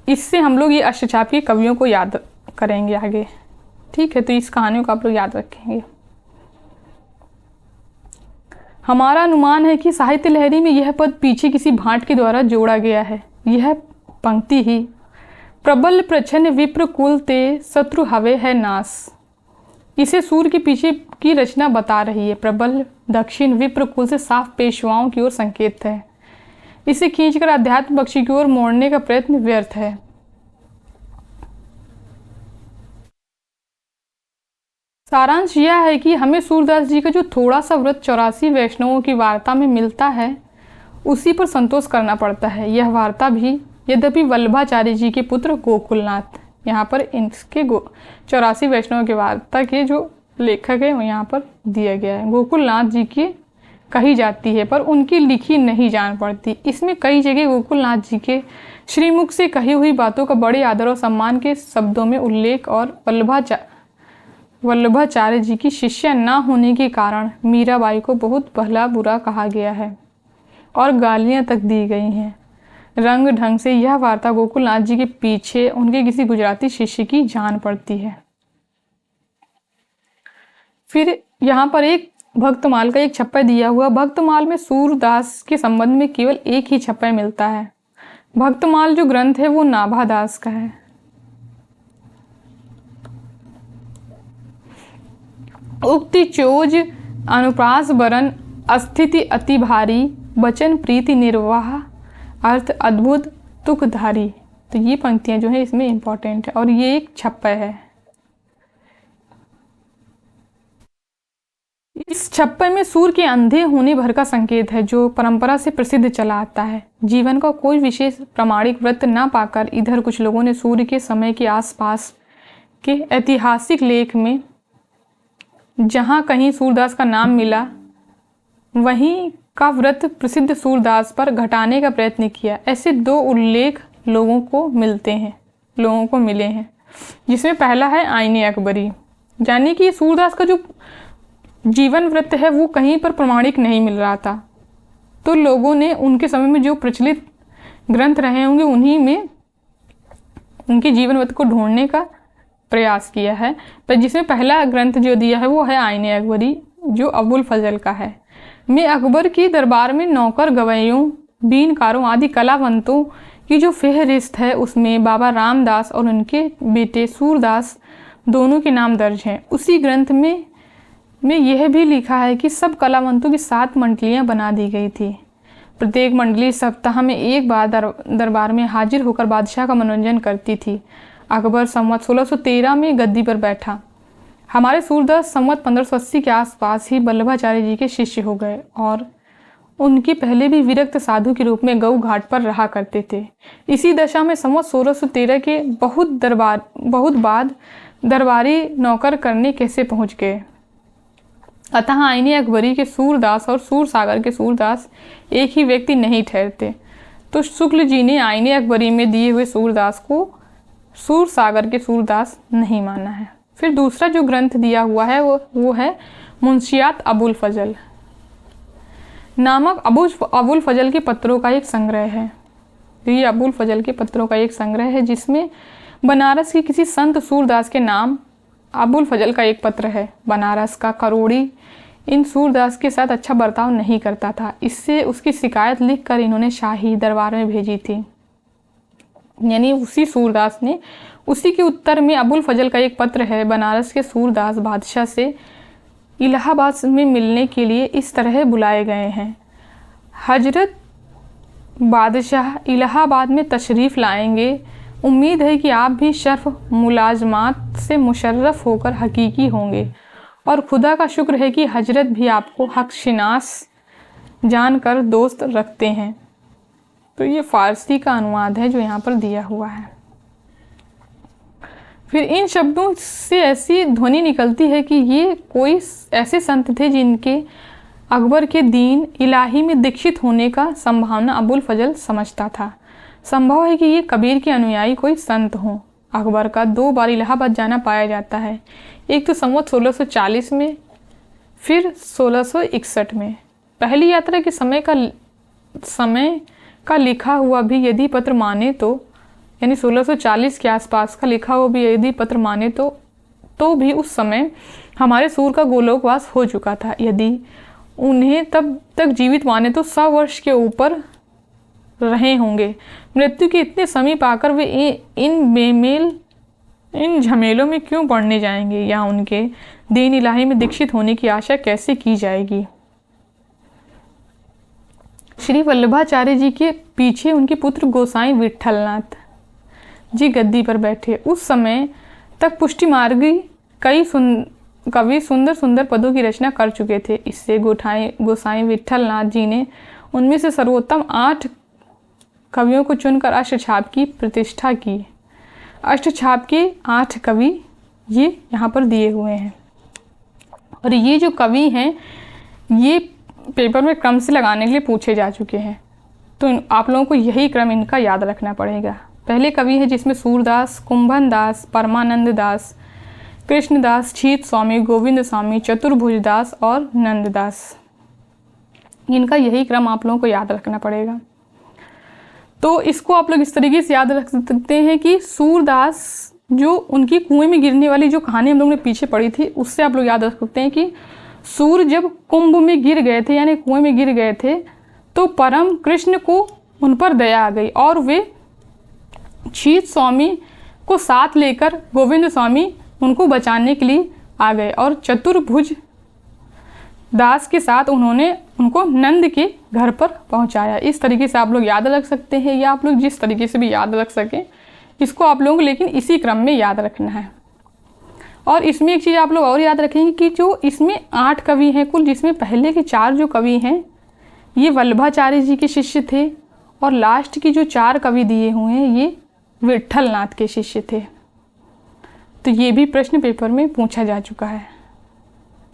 इससे हम लोग ये अष्टछाप के कवियों को याद करेंगे आगे। ठीक है, तो इस कहानी को आप लोग याद रखेंगे। हमारा अनुमान है कि साहित्य लहरी में यह पद पीछे किसी भाट के द्वारा जोड़ा गया है। यह पंक्ति ही प्रबल प्रच्छन्न विप्र कुल ते शत्रु हवे है नाश, इसे सूर के पीछे की रचना बता रही है। प्रबल दक्षिण विप्र कुल से साफ पेशवाओं की ओर संकेत है। इसे खींचकर अध्यात्म पक्षी की ओर मोड़ने का प्रयत्न व्यर्थ है। सारांश यह है कि हमें सूरदास जी का जो थोड़ा सा व्रत 84 वैष्णवों की वार्ता में मिलता है उसी पर संतोष करना पड़ता है। यह वार्ता भी यद्यपि वल्लभाचार्य जी के पुत्र गोकुलनाथ, यहाँ पर इसके 84 वैष्णवों की वार्ता के जो लेखक है वो यहाँ पर दिया गया है, गोकुलनाथ जी की कही जाती है पर उनकी लिखी नहीं जान पड़ती। इसमें कई जगह गोकुलनाथ जी के श्रीमुख से कही हुई बातों का बड़े आदर और सम्मान के शब्दों में उल्लेख और वल्लभाचार्य जी की शिष्या न होने के कारण मीराबाई को बहुत भला बुरा कहा गया है और गालियां तक दी गई हैं। रंग ढंग से यह वार्ता गोकुलनाथ जी के पीछे उनके किसी गुजराती शिष्य की जान पड़ती है। फिर यहाँ पर एक भक्तमाल का एक छप्पा दिया हुआ। भक्तमाल में सूरदास के संबंध में केवल एक ही छप्पा मिलता है। भक्तमाल जो ग्रंथ है वो नाभादास का है। उक्ति चोज अनुप्रास बरन अस्थिति अति भारी, बचन प्रीति निर्वाह अर्थ अद्भुत तुकधारी। तो ये पंक्तियां जो है इसमें इंपॉर्टेंट है और ये एक छप्पा है। इस छप्पे में सूर के अंधे होने भर का संकेत है जो परंपरा से प्रसिद्ध चला आता है। जीवन का कोई विशेष प्रामाणिक व्रत न पाकर इधर कुछ लोगों ने सूर्य के समय के आसपास के ऐतिहासिक लेख में जहाँ कहीं सूरदास का नाम मिला वहीं का व्रत प्रसिद्ध सूरदास पर घटाने का प्रयत्न किया। ऐसे दो उल्लेख लोगों को मिले हैं जिसमें पहला है आईने अकबरी, यानी कि सूरदास का जो जीवन व्रत है वो कहीं पर प्रमाणिक नहीं मिल रहा था, तो लोगों ने उनके समय में जो प्रचलित ग्रंथ रहे होंगे उन्हीं में उनके जीवन व्रत को ढूंढने का प्रयास किया है। पर जिसमें पहला ग्रंथ जो दिया है वो है आईने अकबरी जो अबुल फजल का है। मैं अकबर की दरबार में नौकर गवैयों बीनकारों आदि कलावंतों की जो फेहरिस्त है उसमें बाबा रामदास और उनके बेटे सूरदास दोनों के नाम दर्ज हैं। उसी ग्रंथ में यह भी लिखा है कि सब कलावंतों की 7 मंडलियां बना दी गई थी। प्रत्येक मंडली सप्ताह में एक बार दरबार में हाजिर होकर बादशाह का मनोरंजन करती थी। अकबर संवत 1613 में गद्दी पर बैठा। हमारे सूरदास संवत 1580 के आसपास ही वल्लभाचार्य जी के शिष्य हो गए और उनके पहले भी विरक्त साधु के रूप में गऊ घाट पर रहा करते थे। इसी दशा में संवत 1613 के बहुत बाद दरबारी नौकर करने कैसे पहुंच गए। अतः आईने अकबरी के सूरदास और सूरसागर के सूरदास एक ही व्यक्ति नहीं ठहरते, तो शुक्ल जी ने आईने अकबरी में दिए हुए सूरदास को सूरसागर के सूरदास नहीं माना है। फिर दूसरा जो ग्रंथ दिया हुआ है वो है मुंशियात अबुल फजल नामक अबुल फजल के पत्रों का एक संग्रह है। ये अबुल फजल के पत्रों का एक संग्रह है जिसमें बनारस के किसी संत सूरदास के नाम अबुल फजल का एक पत्र है। बनारस का करोड़ी इन सूरदास के साथ अच्छा बर्ताव नहीं करता था, इससे उसकी शिकायत लिखकर इन्होंने शाही दरबार में भेजी थी। यानी उसी सूरदास ने उसी के उत्तर में अबुल फजल का एक पत्र है। बनारस के सूरदास बादशाह से इलाहाबाद में मिलने के लिए इस तरह बुलाए गए हैं। हजरत बादशाह इलाहाबाद में तशरीफ़ लाएंगे, उम्मीद है कि आप भी शर्फ मुलाजमात से मुशर्रफ होकर हकीकी होंगे और खुदा का शुक्र है कि हजरत भी आपको हक शिनास जानकर दोस्त रखते हैं। तो ये फ़ारसी का अनुवाद है जो यहाँ पर दिया हुआ है। फिर इन शब्दों से ऐसी ध्वनि निकलती है कि ये कोई ऐसे संत थे जिनके अकबर के दीन इलाही में दीक्षित होने का संभावना अबुल फजल समझता था। संभव है कि ये कबीर के अनुयायी कोई संत हों। अकबर का 2 बार इलाहाबाद जाना पाया जाता है, एक तो संवत 1640 में, फिर 1661 में। पहली यात्रा के समय का लिखा हुआ भी यदि पत्र माने तो, यानी 1640 के आसपास का लिखा हुआ भी यदि पत्र माने तो भी उस समय हमारे सूर का गोलोकवास हो चुका था। यदि उन्हें तब तक जीवित माने तो 100 वर्ष के ऊपर रहे होंगे। मृत्यु के इतने समीप आकर वे इन झमेलों में क्यों पड़ने जाएंगे, या उनके दीन इलाही में दीक्षित होने की आशा कैसे की जाएगी। श्री वल्लभाचार्य जी के पीछे उनके पुत्र गोसाई विट्ठलनाथ जी गद्दी पर बैठे। उस समय तक पुष्टि मार्गी कई कवि सुंदर सुंदर पदों की रचना कर चुके थे। इससे गोसाई विट्ठलनाथ जी ने उनमें से सर्वोत्तम 8 कवियों को चुनकर अष्टछाप की प्रतिष्ठा की। अष्टछाप के 8 कवि ये यहाँ पर दिए हुए हैं, और ये जो कवि हैं ये पेपर में क्रम से लगाने के लिए पूछे जा चुके हैं। तो आप लोगों को यही क्रम इनका याद रखना पड़ेगा। पहले कवि है जिसमें सूरदास, कुंभन दास, परमानंद दास, कृष्णदास, छीत स्वामी, गोविंद स्वामी, चतुर्भुज दास और नंददास। इनका यही क्रम आप लोगों को याद रखना पड़ेगा। तो इसको आप लोग इस तरीके से याद रख सकते हैं कि सूरदास जो उनकी कुएं में गिरने वाली जो कहानी हम लोगों ने पीछे पढ़ी थी, उससे आप लोग याद रख सकते हैं कि सूर जब कुंभ में गिर गए थे, यानी कुएं में गिर गए थे, तो परम कृष्ण को उन पर दया आ गई और वे छीत स्वामी को साथ लेकर गोविंद स्वामी उनको बचाने के लिए आ गए, और चतुर्भुज दास के साथ उन्होंने उनको नंद के घर पर पहुंचाया। इस तरीके से आप लोग याद रख सकते हैं, या आप लोग जिस तरीके से भी याद रख सकें, इसको आप लोगों को लेकिन इसी क्रम में याद रखना है। और इसमें एक चीज़ आप लोग और याद रखेंगे कि जो इसमें 8 कवि हैं कुल, जिसमें पहले के 4 जो कवि हैं ये वल्लभाचार्य जी के शिष्य थे, और लास्ट की जो 4 कवि दिए हुए हैं ये विट्ठलनाथ के शिष्य थे। तो ये भी प्रश्न पेपर में पूछा जा चुका है।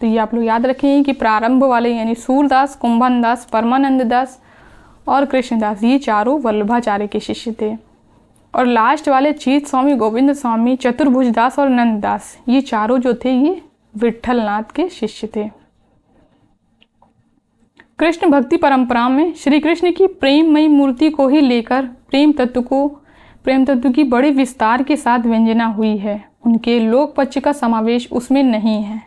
तो ये आप लोग याद रखेंगे कि प्रारंभ वाले यानी सूरदास, कुंभन दास, परमानंद दास और कृष्णदास ये चारों वल्लभाचार्य के शिष्य थे, और लास्ट वाले छीत स्वामी, गोविंद स्वामी, चतुर्भुज दास और नंददास ये चारों जो थे ये विट्ठलनाथ के शिष्य थे। कृष्ण भक्ति परंपरा में श्री कृष्ण की प्रेममयी मूर्ति को ही लेकर प्रेम तत्व की बड़े विस्तार के साथ व्यंजना हुई है। उनके लोक पक्ष का समावेश उसमें नहीं है।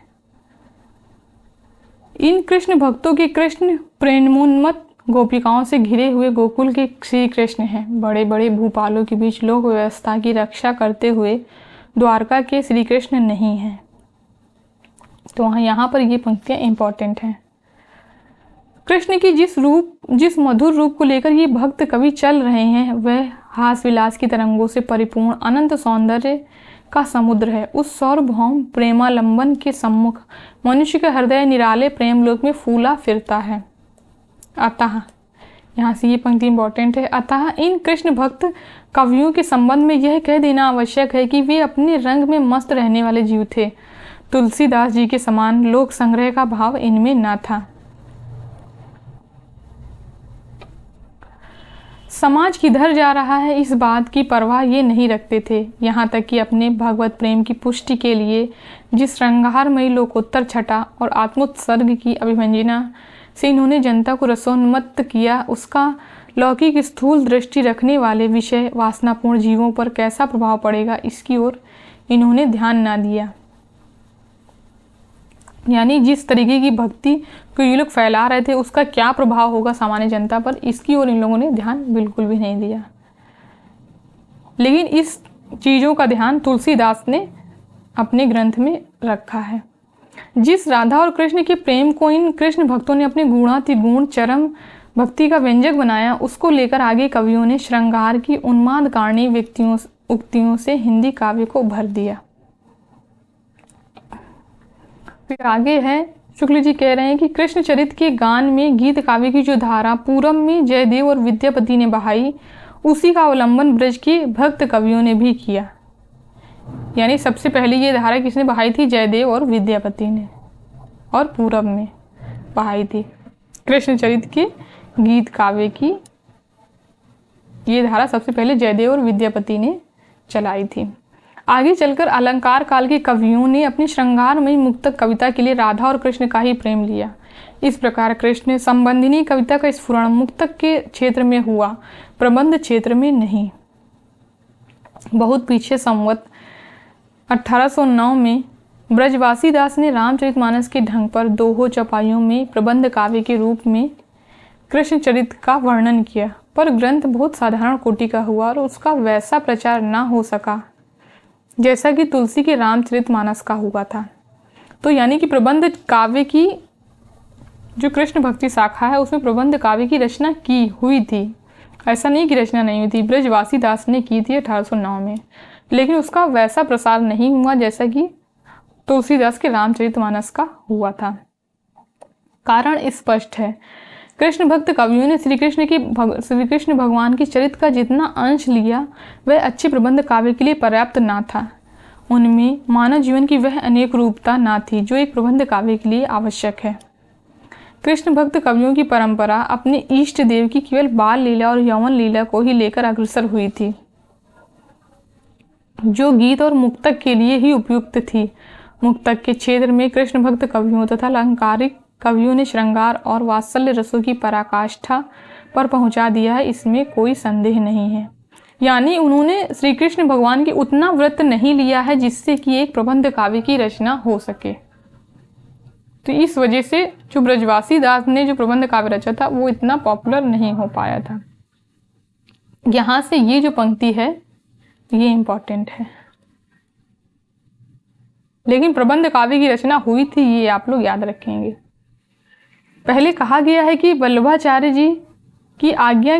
इन कृष्ण भक्तों के कृष्ण प्रेमोन्मत्त गोपिकाओं से घिरे हुए गोकुल के श्री कृष्ण हैं। बड़े बड़े भूपालों के बीच लोक व्यवस्था की रक्षा करते हुए द्वारका के श्री कृष्ण नहीं हैं। तो यहाँ पर ये पंक्तियाँ इंपॉर्टेंट हैं। कृष्ण की जिस मधुर रूप को लेकर ये भक्त कवि चल रहे हैं वह हास विलास की तरंगों से परिपूर्ण अनंत सौंदर्य का समुद्र है। उस सार्वभौम प्रेमालंबन के सम्मुख मनुष्य का हृदय निराले प्रेमलोक में फूला फिरता है। अतः यहाँ से ये पंक्ति इंपॉर्टेंट है। अतः इन कृष्ण भक्त कवियों के संबंध में यह कह देना आवश्यक है कि वे अपने रंग में मस्त रहने वाले जीव थे। तुलसीदास जी के समान लोक संग्रह का भाव इनमें न था। समाज किधर जा रहा है इस बात की परवाह ये नहीं रखते थे। यहाँ तक कि अपने भगवत प्रेम की पुष्टि के लिए जिस श्रृंगारमयी लोकोत्तर छटा और आत्मोत्सर्ग की अभिव्यंजना से इन्होंने जनता को रसोन्मत्त किया, उसका लौकिक स्थूल दृष्टि रखने वाले विषय वासनापूर्ण जीवों पर कैसा प्रभाव पड़ेगा इसकी ओर इन्होंने ध्यान न दिया। यानी जिस तरीके की भक्ति को ये लोग फैला रहे थे उसका क्या प्रभाव होगा सामान्य जनता पर, इसकी ओर इन लोगों ने ध्यान बिल्कुल भी नहीं दिया। लेकिन इस चीज़ों का ध्यान तुलसीदास ने अपने ग्रंथ में रखा है। जिस राधा और कृष्ण के प्रेम को इन कृष्ण भक्तों ने अपने गुणातिगुण चरम भक्ति का व्यंजक बनाया, उसको लेकर आगे कवियों ने श्रृंगार की उन्माद कारणी उक्तियों से हिंदी काव्य को भर दिया। फिर आगे है, शुक्ल जी कह रहे हैं कि कृष्ण चरित्र के गान में गीत काव्य की जो धारा पूरब में जयदेव और विद्यापति ने बहाई, उसी का अवलंबन ब्रज के भक्त कवियों ने भी किया। यानी सबसे पहले ये धारा किसने बहाई थी? जयदेव और विद्यापति ने, और पूरब में बहाई थी कृष्ण चरित्र के गीत काव्य की। ये धारा सबसे पहले जयदेव और विद्यापति ने चलाई थी। आगे चलकर अलंकार काल के कवियों ने अपनी श्रृंगारमयी मुक्तक कविता के लिए राधा और कृष्ण का ही प्रेम लिया। इस प्रकार कृष्ण संबंधिनी कविता का स्फुरण मुक्तक के क्षेत्र में हुआ, प्रबंध क्षेत्र में नहीं। बहुत पीछे संवत 1809 में ब्रजवासी दास ने रामचरितमानस के ढंग पर दोहों चौपाइयों में प्रबंध काव्य के रूप में कृष्ण चरित्र का वर्णन किया, पर ग्रंथ बहुत साधारण कोटि का हुआ और उसका वैसा प्रचार न हो सका जैसा कि तुलसी के रामचरितमानस का हुआ था। तो यानी कि प्रबंध काव्य की जो कृष्ण भक्ति शाखा है उसमें प्रबंध काव्य की रचना की हुई थी, ऐसा नहीं कि रचना नहीं हुई थी। ब्रजवासी दास ने की थी 1809 में, लेकिन उसका वैसा प्रसार नहीं हुआ जैसा कि तुलसीदास के रामचरितमानस का हुआ था। कारण स्पष्ट है, कृष्ण भक्त कवियों ने श्री कृष्ण भगवान की चरित्र का जितना अंश लिया वह अच्छे प्रबंध काव्य के लिए पर्याप्त ना था। उनमें मानव जीवन की वह अनेक रूपता ना थी जो एक प्रबंध काव्य के लिए आवश्यक है। कृष्ण भक्त कवियों की परंपरा अपने इष्ट देव की केवल बाल लीला और यौवन लीला को ही लेकर अग्रसर हुई थी, जो गीत और मुक्तक के लिए ही उपयुक्त थी। मुक्तक के क्षेत्र में कृष्ण भक्त कवियों तथा अलंकारिक कवियों ने श्रृंगार और वात्सल्य रसों की पराकाष्ठा पर पहुंचा दिया है, इसमें कोई संदेह नहीं है। यानी उन्होंने श्री कृष्ण भगवान की उतना व्रत नहीं लिया है जिससे कि एक प्रबंध काव्य की रचना हो सके। तो इस वजह से जो ब्रजवासी दास ने जो प्रबंध काव्य रचा था वो इतना पॉपुलर नहीं हो पाया था। यहाँ से ये जो पंक्ति है ये इम्पोर्टेंट है, लेकिन प्रबंध काव्य की रचना हुई थी ये आप लोग याद रखेंगे। पहले कहा गया है कि वल्लभाचार्य जी की आज्ञा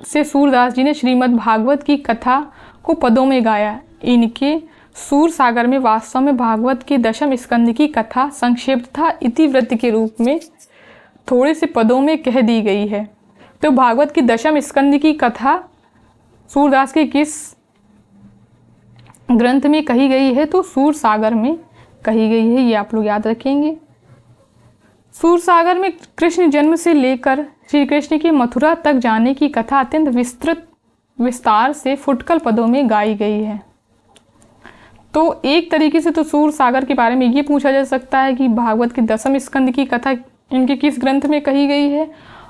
से सूरदास जी ने श्रीमद् भागवत की कथा को पदों में गाया। इनके सूर सागर में वास्तव में भागवत के दशम स्कंद की कथा संक्षेपतः इतिवृत्त के रूप में थोड़े से पदों में कह दी गई है। तो भागवत की दशम स्कंद की कथा सूरदास के किस ग्रंथ में कही गई है? तो सूर सागर में कही गई है, ये आप लोग याद रखेंगे। सूर सागर में कृष्ण जन्म से लेकर श्री कृष्ण की मथुरा तक जाने की कथा अत्यंत विस्तार से फुटकल पदों में गाई गई है। तो एक तरीके से तो सूर सागर के बारे में ये पूछा जा सकता है कि भागवत के दशम स्कंद की कथा इनके किस ग्रंथ में कही गई है,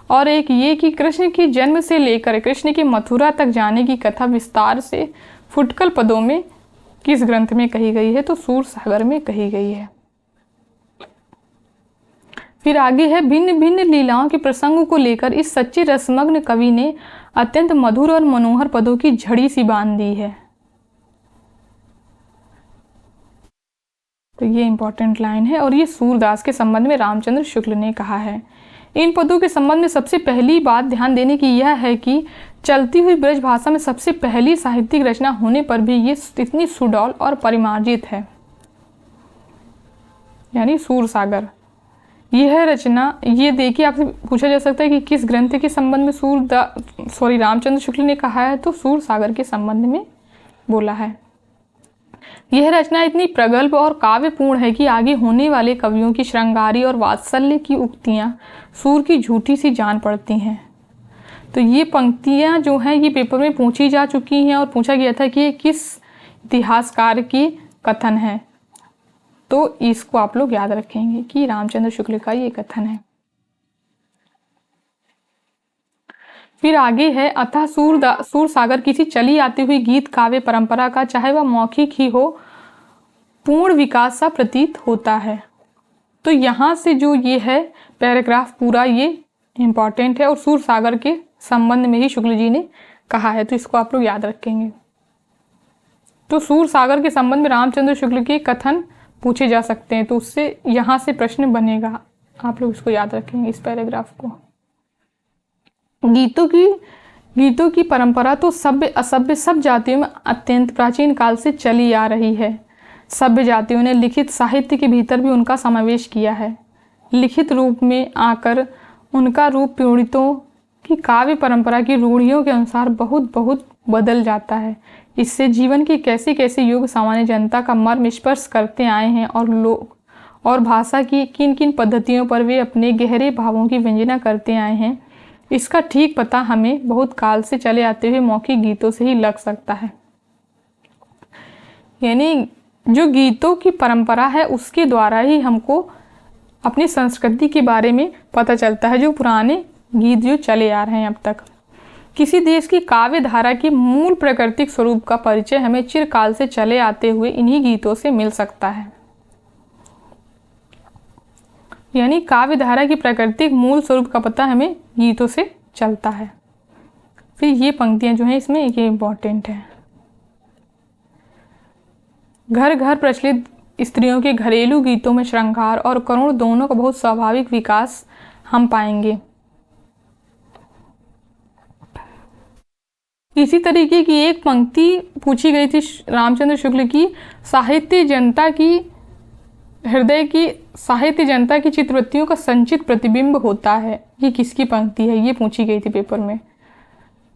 और एक ये कि कृष्ण की जन्म से लेकर कृष्ण की मथुरा तक जाने की कथा विस्तार से फुटकल पदों में किस ग्रंथ में कही गई है? तो सूर सागर में कही गई है। फिर आगे है, भिन्न भिन्न लीलाओं के प्रसंग को लेकर इस सच्चे रसमग्न कवि ने अत्यंत मधुर और मनोहर पदों की झड़ी सी बांध दी है। तो ये इंपॉर्टेंट लाइन है और ये सूरदास के संबंध में रामचंद्र शुक्ल ने कहा है। इन पदों के संबंध में सबसे पहली बात ध्यान देने की यह है कि चलती हुई ब्रज भाषा में सबसे पहली साहित्यिक रचना होने पर भी ये इतनी सुडौल और परिमार्जित है। यानी सूर सागर, यह रचना, ये देखिए आपसे पूछा जा सकता है कि किस ग्रंथ के संबंध में रामचंद्र शुक्ल ने कहा है? तो सूर सागर के संबंध में बोला है। यह रचना इतनी प्रगल्भ और काव्यपूर्ण है कि आगे होने वाले कवियों की श्रृंगारी और वात्सल्य की उक्तियां सूर की झूठी सी जान पड़ती हैं। तो ये पंक्तियां जो हैं ये पेपर में पूछी जा चुकी हैं और पूछा गया था कि ये किस इतिहासकार की कथन है। तो इसको आप लोग याद रखेंगे कि रामचंद्र शुक्ल का ये कथन है। फिर आगे है, अतः सूर सागर किसी चली आती हुई गीत काव्य परंपरा का, चाहे वह मौखिक ही हो, पूर्ण विकास सा प्रतीत होता है। तो यहाँ से जो ये है पैराग्राफ पूरा ये इम्पॉर्टेंट है और सूर सागर के संबंध में ही शुक्ल जी ने कहा है, तो इसको आप लोग याद रखेंगे। तो सूर सागर के संबंध में रामचंद्र शुक्ल के कथन पूछे जा सकते हैं, तो उससे यहाँ से प्रश्न बनेगा, आप लोग इसको याद रखेंगे इस पैराग्राफ को। गीतों की गीतों की परंपरा तो सभ्य असभ्य सब जातियों में अत्यंत प्राचीन काल से चली आ रही है। सभ्य जातियों ने लिखित साहित्य के भीतर भी उनका समावेश किया है। लिखित रूप में आकर उनका रूप पीड़ितों की काव्य परंपरा की रूढ़ियों के अनुसार बहुत बहुत बदल जाता है। इससे जीवन के कैसे कैसे युग सामान्य जनता का मर्म स्पर्श करते आए हैं और लोग और भाषा की किन किन पद्धतियों पर वे अपने गहरे भावों की व्यंजना करते आए हैं, इसका ठीक पता हमें बहुत काल से चले आते हुए मौखिक गीतों से ही लग सकता है। यानी जो गीतों की परंपरा है उसके द्वारा ही हमको अपनी संस्कृति के बारे में पता चलता है, जो पुराने गीत जो चले आ रहे हैं अब तक। किसी देश की काव्य धारा के मूल प्राकृतिक स्वरूप का परिचय हमें चिरकाल से चले आते हुए इन्हीं गीतों से मिल सकता है। यानी काव्य धारा की प्राकृतिक मूल स्वरूप का पता हमें गीतों से चलता है। फिर ये पंक्तियां जो हैं इसमें ये इम्पोर्टेंट है। घर घर प्रचलित स्त्रियों के घरेलू गीतों में श्रृंगार और करुण दोनों का बहुत स्वाभाविक विकास हम पाएंगे। इसी तरीके की एक पंक्ति पूछी गई थी रामचंद्र शुक्ल की, साहित्य जनता की हृदय की साहित्य जनता की चित्रवृत्तियों का संचित प्रतिबिंब होता है। ये किसकी पंक्ति है, ये पूछी गई थी पेपर में।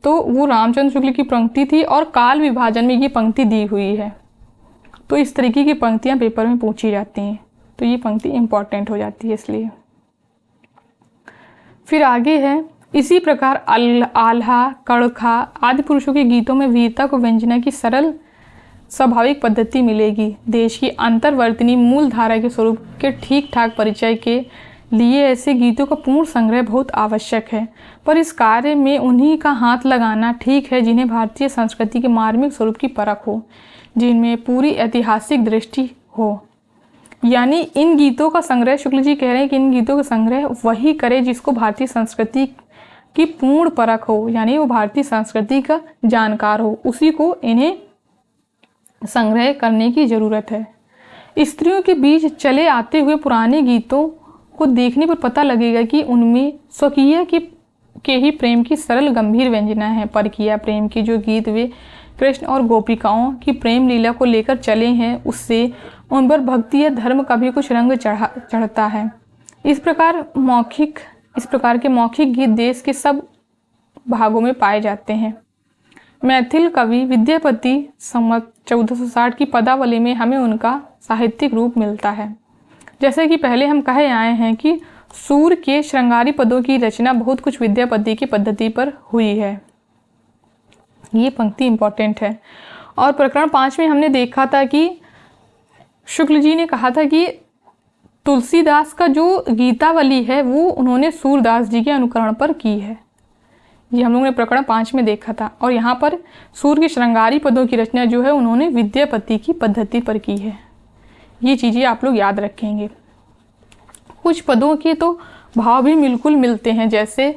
तो वो रामचंद्र शुक्ल की पंक्ति थी और काल विभाजन में ये पंक्ति दी हुई है। तो इस तरीके की पंक्तियां पेपर में पूछी जाती हैं, तो ये पंक्ति इंपॉर्टेंट हो जाती है इसलिए। फिर आगे है, इसी प्रकार आल्हा, कड़खा आदि पुरुषों के गीतों में वीरता को व्यंजना की सरल स्वाभाविक पद्धति मिलेगी। देश की अंतर्वर्तनी मूल धारा के स्वरूप के ठीक ठाक परिचय के लिए ऐसे गीतों का पूर्ण संग्रह बहुत आवश्यक है, पर इस कार्य में उन्हीं का हाथ लगाना ठीक है जिन्हें भारतीय संस्कृति के मार्मिक स्वरूप की परख हो, जिनमें पूरी ऐतिहासिक दृष्टि हो। यानी इन गीतों का संग्रह, शुक्ल जी कह रहे हैं कि इन गीतों का संग्रह वही करे जिसको भारतीय संस्कृति की पूर्ण परख हो, यानी वो भारतीय संस्कृति का जानकार हो, उसी को इन्हें संग्रह करने की ज़रूरत है। स्त्रियों के बीच चले आते हुए पुराने गीतों को देखने पर पता लगेगा कि उनमें स्वकीय के ही प्रेम की सरल गंभीर व्यंजना है। परकीय प्रेम की जो गीत वे कृष्ण और गोपिकाओं की प्रेम लीला को लेकर चले हैं, उससे उन पर भक्ति या धर्म का भी कुछ रंग चढ़ता है। इस प्रकार के मौखिक गीत देश के सब भागों में पाए जाते हैं। मैथिल कवि विद्यापति संवत 1460 की पदावली में हमें उनका साहित्यिक रूप मिलता है। जैसे कि पहले हम कहे आए हैं कि सूर के श्रृंगारी पदों की रचना बहुत कुछ विद्यापति की पद्धति पर हुई है। ये पंक्ति इंपॉर्टेंट है। और प्रकरण 5 में हमने देखा था कि शुक्ल जी ने कहा था कि तुलसीदास का जो गीतावली है वो उन्होंने सूरदास जी के अनुकरण पर की है। ये हम लोगों ने प्रकरण 5 में देखा था। और यहाँ पर सूर के श्रृंगारी पदों की रचना जो है उन्होंने विद्यापति की पद्धति पर की है। ये चीज़ें आप लोग याद रखेंगे। कुछ पदों के तो भाव भी बिल्कुल मिलते हैं, जैसे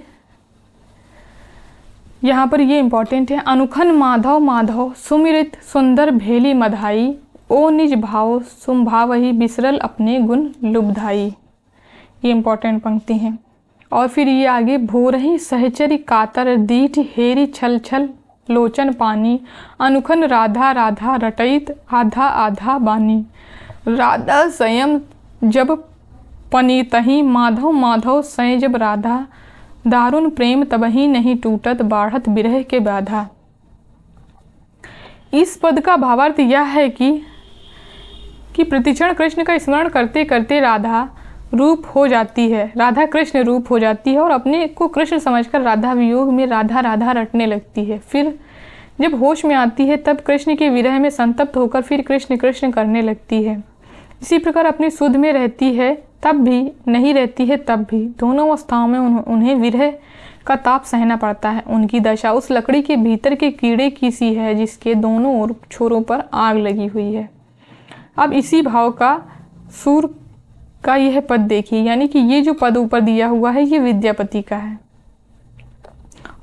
यहाँ पर ये इम्पोर्टेंट है, अनुखन माधव माधव सुमिरित सुंदर भेली मधाई, ओ निज भाव सुमभावही बिसरल अपने गुण लुब्धाई। ये इम्पोर्टेंट पंक्ति हैं। और फिर ये आगे, भोरही सहचरी कातर दीठ हेरी छल छल लोचन पानी, अनुखन राधा राधा रटैत आधा आधा बानी, राधा संयम जब पनीतही माधव माधव सय जब राधा, दारुण प्रेम तबही नहीं टूटत बाढ़त बिरह के बाधा। इस पद का भावार्थ यह है कि प्रतिक्षण कृष्ण का स्मरण करते करते राधा रूप हो जाती है, राधा कृष्ण रूप हो जाती है और अपने को कृष्ण समझकर राधा वियोग में राधा राधा रटने लगती है। फिर जब होश में आती है तब कृष्ण के विरह में संतप्त होकर फिर कृष्ण कृष्ण करने लगती है। इसी प्रकार अपनी सुध में रहती है तब भी, नहीं रहती है तब भी, दोनों अवस्थाओं में उन्हें विरह का ताप सहना पड़ता है। उनकी दशा उस लकड़ी के भीतर के कीड़े की सी है जिसके दोनों ओर छोरों पर आग लगी हुई है। अब इसी भाव का सूर का यह पद देखिए, यानी कि ये जो पद ऊपर दिया हुआ है ये विद्यापति का है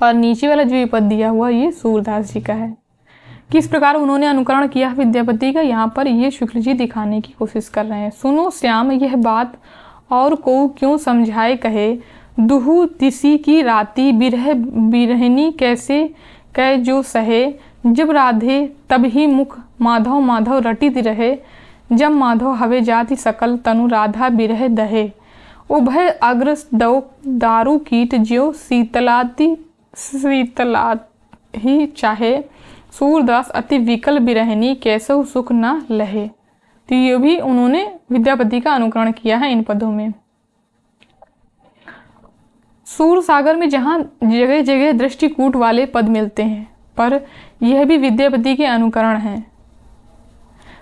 और नीचे वाला जो ये पद दिया हुआ ये सूरदास जी का है। किस प्रकार उन्होंने अनुकरण किया विद्यापति का, यहाँ पर ये शुक्ल जी दिखाने की कोशिश कर रहे हैं। सुनो श्याम यह बात और को क्यों समझाए कहे, दुहु दिसी की राती बिरह बिरहनी कैसे कै जो सहे, जब राधे तब ही मुख माधव माधव रटित रहे, जब माधव हवे जाति सकल तनु राधा बिरह दहे, उभय अग्र दौ दारू कीट ज्यो शीतलाति शीतला ही चाहे, सूरदास अति विकल बिरहनी कैसहु सुख न लहे। तो ये भी उन्होंने विद्यापति का अनुकरण किया है इन पदों में। सूर सागर में जहाँ जगह जगह दृष्टिकूट वाले पद मिलते हैं, पर यह भी विद्यापति के अनुकरण हैं।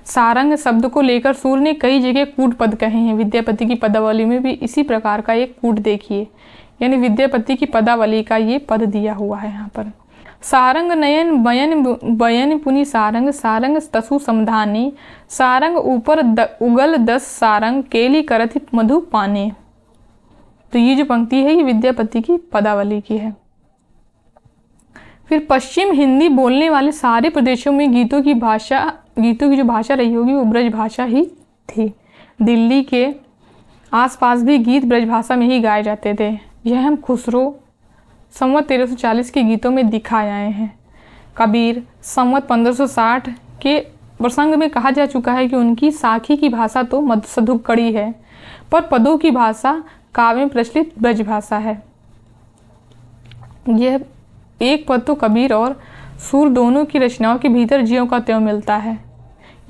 सारंग शब्द को लेकर सूर ने कई जगह कूट पद कहे हैं। विद्यापति की पदावली में भी इसी प्रकार का एक कूट देखिए, यानी विद्यापति की पदावली का ये पद दिया हुआ है यहाँ पर। सारंग नयन बयन बयन पुनि सारंग, सारंग तसु समधानी, सारंग ऊपर उगल 10 सारंग, केली करत मधु पाने। तो ये जो पंक्ति है ये विद्यापति की पदावली की है। फिर पश्चिम हिंदी बोलने वाले सारे प्रदेशों में गीतों की जो भाषा रही होगी वो ब्रज भाषा ही थी। दिल्ली के आसपास भी गीत ब्रज भाषा में ही गाए जाते थे। यह हम खुसरो संवत 1340 के गीतों में दिखाए आए हैं। कबीर संवत 1560 के प्रसंग में कहा जा चुका है कि उनकी साखी की भाषा तो मधुकड़ी है, पर पदों की भाषा काव्य में प्रचलित ब्रज भाषा है। यह एक पद तो कबीर और सूर दोनों की रचनाओं के भीतर ज्यों का त्यों मिलता है,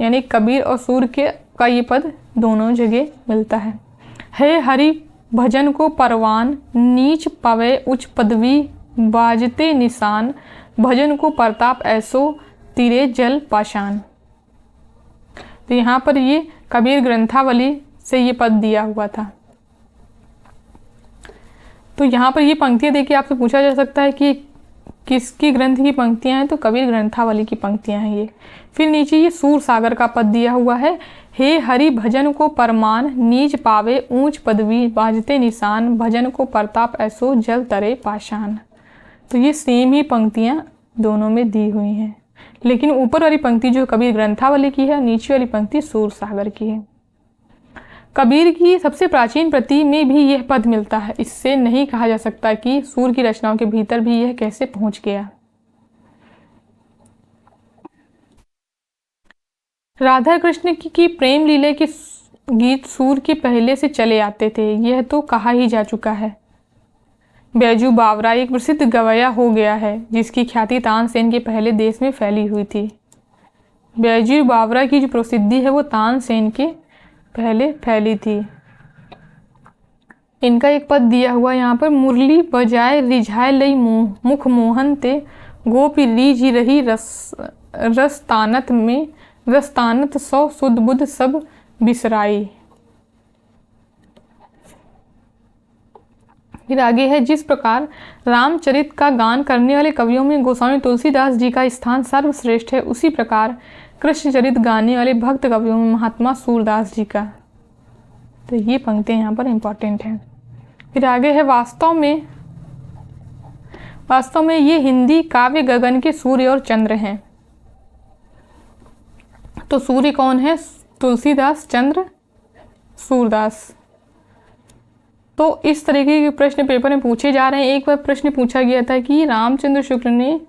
यानी कबीर और सूर का ये पद दोनों जगह मिलता है। हे हरि भजन को परवान, नीच पवे उच्च पदवी बाजते निशान, भजन को प्रताप ऐसो तीरे जल पाषाण। तो यहाँ पर ये कबीर ग्रंथावली से ये पद दिया हुआ था। तो यहाँ पर ये पंक्तियाँ देखिए, आपसे पूछा जा सकता है कि किसकी ग्रंथ की पंक्तियाँ हैं, तो कबीर ग्रंथावली की पंक्तियाँ हैं ये। फिर नीचे ये सूर सागर का पद दिया हुआ है। हे हरि भजन को परमान, नीच पावे ऊंच पदवी बाजते निशान, भजन को प्रताप ऐसो जल तरे पाषाण। तो ये सेम ही पंक्तियाँ दोनों में दी हुई हैं, लेकिन ऊपर वाली पंक्ति जो कबीर ग्रंथावली की है, नीचे वाली पंक्ति सूर सागर की है। कबीर की सबसे प्राचीन प्रति में भी यह पद मिलता है। इससे नहीं कहा जा सकता कि सूर की रचनाओं के भीतर भी यह कैसे पहुंच गया। राधा कृष्ण की प्रेम लीला के गीत सूर के पहले से चले आते थे, यह तो कहा ही जा चुका है। बैजू बावरा एक प्रसिद्ध गवैया हो गया है, जिसकी ख्याति तानसेन के पहले देश में फैली हुई थी। बैजू बावरा की जो प्रसिद्धि है वो तानसेन के पहले फैली थी। इनका एक पद दिया हुआ यहाँ पर, मुरली बजाए रिझाए लई मुख मोहन ते, गोपी रीझ रही रसतानत में, रसतानत सौ सुध बुध सब बिसराई। फिर आगे है, जिस प्रकार रामचरित का गान करने वाले कवियों में गोस्वामी तुलसीदास जी का स्थान सर्वश्रेष्ठ है, उसी प्रकार कृष्णचरित गाने वाले भक्त कवियों में महात्मा सूरदास जी का। तो ये पंक्तियां यहाँ पर इंपॉर्टेंट हैं। फिर आगे है, वास्तव में ये हिंदी काव्य गगन के सूर्य और चंद्र हैं। तो सूर्य कौन है? तुलसीदास, चंद्र सूरदास। तो इस तरीके के प्रश्न पेपर में पूछे जा रहे हैं। एक बार प्रश्न पूछा गया था कि रामचंद्र शुक्ल ने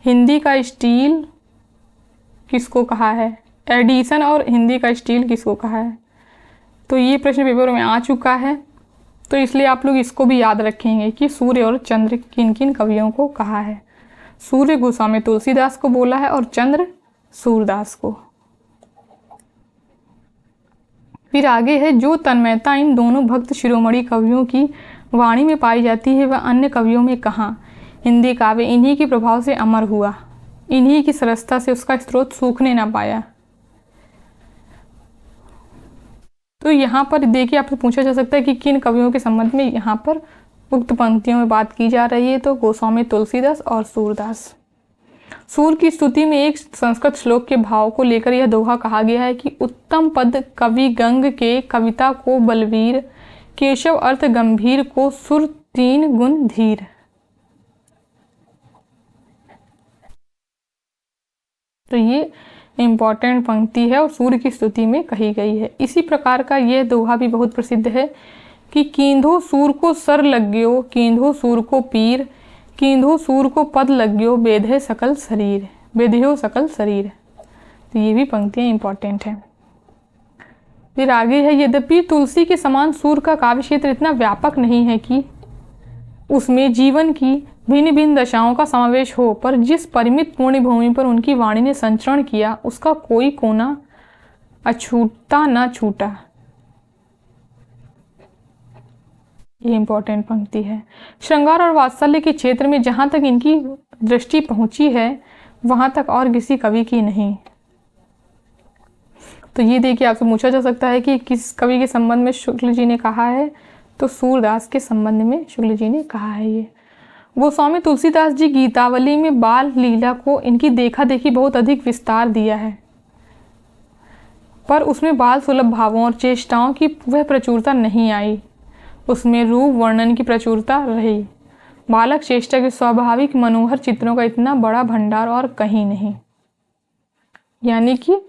हिंदी का स्टील किसको कहा है, एडिशन और हिंदी का स्टील किसको कहा है। तो ये प्रश्न पेपर में आ चुका है, तो इसलिए आप लोग इसको भी याद रखेंगे कि सूर्य और चंद्र किन किन कवियों को कहा है। सूर्य गोस्वामी तुलसीदास को बोला है और चंद्र सूरदास को। फिर आगे है, जो तन्मयता इन दोनों भक्त शिरोमणि कवियों की वाणी में पाई जाती है वह अन्य कवियों में कहाँ। हिंदी काव्य इन्हीं के प्रभाव से अमर हुआ, इन्हीं की सरसता से उसका स्रोत सूखने ना पाया। तो यहाँ पर देखिए, आपसे पूछा जा सकता है कि किन कवियों के संबंध में यहाँ पर उक्त पंक्तियों में बात की जा रही है। तो गोस्वामी तुलसीदास और सूरदास। सूर की स्तुति में एक संस्कृत श्लोक के भाव को लेकर यह दोहा कहा गया है कि उत्तम पद कवि गंग के, कविता को बलवीर, केशव अर्थ गंभीर को, सुर तीन गुण धीर। तो ये इम्पॉर्टेंट पंक्ति है और सूर्य की स्तुति में कही गई है। इसी प्रकार का यह दोहा भी बहुत प्रसिद्ध है कि कींधो सूर को सर लग्यो, कींधो सूर को पीर, कींधो सूर को पद लग्यो, बेधे सकल शरीर, बेध्यो सकल शरीर। तो ये भी पंक्तियाँ इंपॉर्टेंट हैं। फिर आगे है, यद्यपि तुलसी के समान सूर का काव्य क्षेत्र इतना व्यापक नहीं है कि उसमें जीवन की भिन्न भिन्न दशाओं का समावेश हो, पर जिस परिमित पूर्ण भूमि पर उनकी वाणी ने संचरण किया उसका कोई कोना अछूता न छूटा। ये इंपॉर्टेंट पंक्ति है। श्रृंगार और वात्सल्य के क्षेत्र में जहां तक इनकी दृष्टि पहुंची है वहां तक और किसी कवि की नहीं। तो ये देखिए, आपसे पूछा जा सकता है कि किस कवि के संबंध में शुक्ल जी ने कहा है, तो सूरदास के संबंध में शुक्ल जी ने कहा है। ये गोस्वामी तुलसीदास जी गीतावली में बाल लीला को इनकी देखा देखी बहुत अधिक विस्तार दिया है, पर उसमें बाल सुलभ भावों और चेष्टाओं की वह प्रचुरता नहीं आई, उसमें रूप वर्णन की प्रचुरता रही। बालक चेष्टा के स्वाभाविक मनोहर चित्रों का इतना बड़ा भंडार और कहीं नहीं। यानी कि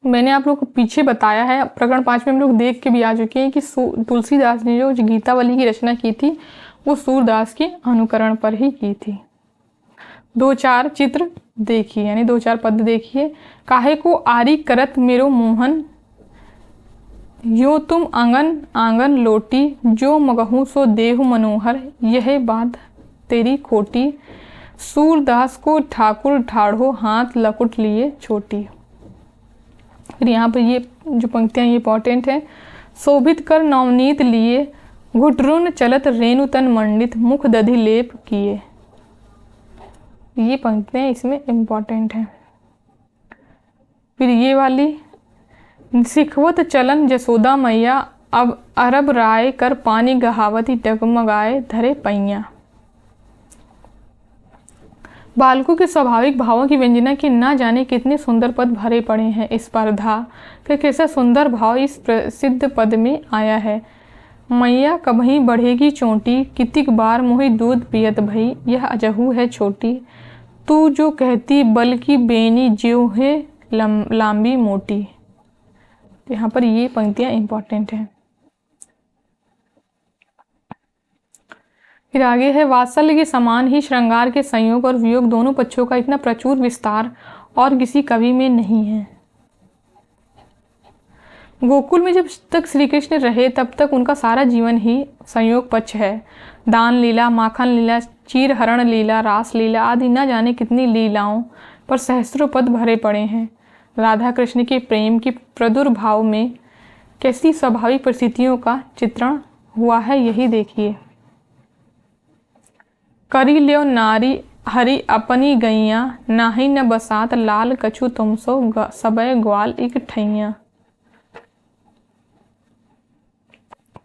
मैंने आप लोग को पीछे बताया है, प्रकरण 5 में हम लोग देख के भी आ चुके हैं कि तुलसीदास ने जो गीतावली की रचना की थी वो सूरदास के अनुकरण पर ही की थी। 2-4 चित्र देखिए, यानी 2-4 पद देखिए। काहे को आरी करत मेरो मोहन, यो तुम आंगन आंगन लोटी, जो मगहूँ सो देहु मनोहर, यह बात तेरी खोटी, सूरदास को ठाकुर ठाढ़ो, हाथ लकुट लिए छोटी। फिर यहाँ पर ये जो पंक्तियाँ ये इंपॉर्टेंट है। शोभित कर नवनीत लिए, घुटरुन चलत रेणु तन मंडित, मुख दधि लेप किए। ये पंक्तियाँ इसमें इंपॉर्टेंट हैं। फिर ये वाली, सिखवत चलन जसोदा मैया, अब अरब राय कर पानी गहावती, डगमगाए धरे पैया। बालकों के स्वाभाविक भावों की व्यंजना के ना जाने कितने सुंदर पद भरे पड़े हैं। स्पर्धा का कैसा सुंदर भाव इस प्रसिद्ध पद में आया है। मैया कभी बढ़ेगी चोटी, कितिक बार मोहि दूध पियत भई, यह अजहू है छोटी, तू जो कहती बल की बेनी, ज्यों है लांबी मोटी। यहाँ पर ये पंक्तियाँ इंपॉर्टेंट हैं। फिर आगे है, वात्सल्य के समान ही श्रृंगार के संयोग और वियोग दोनों पक्षों का इतना प्रचुर विस्तार और किसी कवि में नहीं है। गोकुल में जब तक श्री कृष्ण रहे तब तक उनका सारा जीवन ही संयोग पक्ष है। दान लीला, माखन लीला, चीर हरण लीला, रास लीला आदि न जाने कितनी लीलाओं पर सहस्त्रों पद भरे पड़े हैं। राधा कृष्ण के प्रेम की प्रादुर्भाव में कैसी स्वाभाविक परिस्थितियों का चित्रण हुआ है, यही देखिए। करी ल्यो नारी हरि अपनी गैया, नाही न बसात लाल कछु तुम सो, सबय ग्वाल एक ठैया।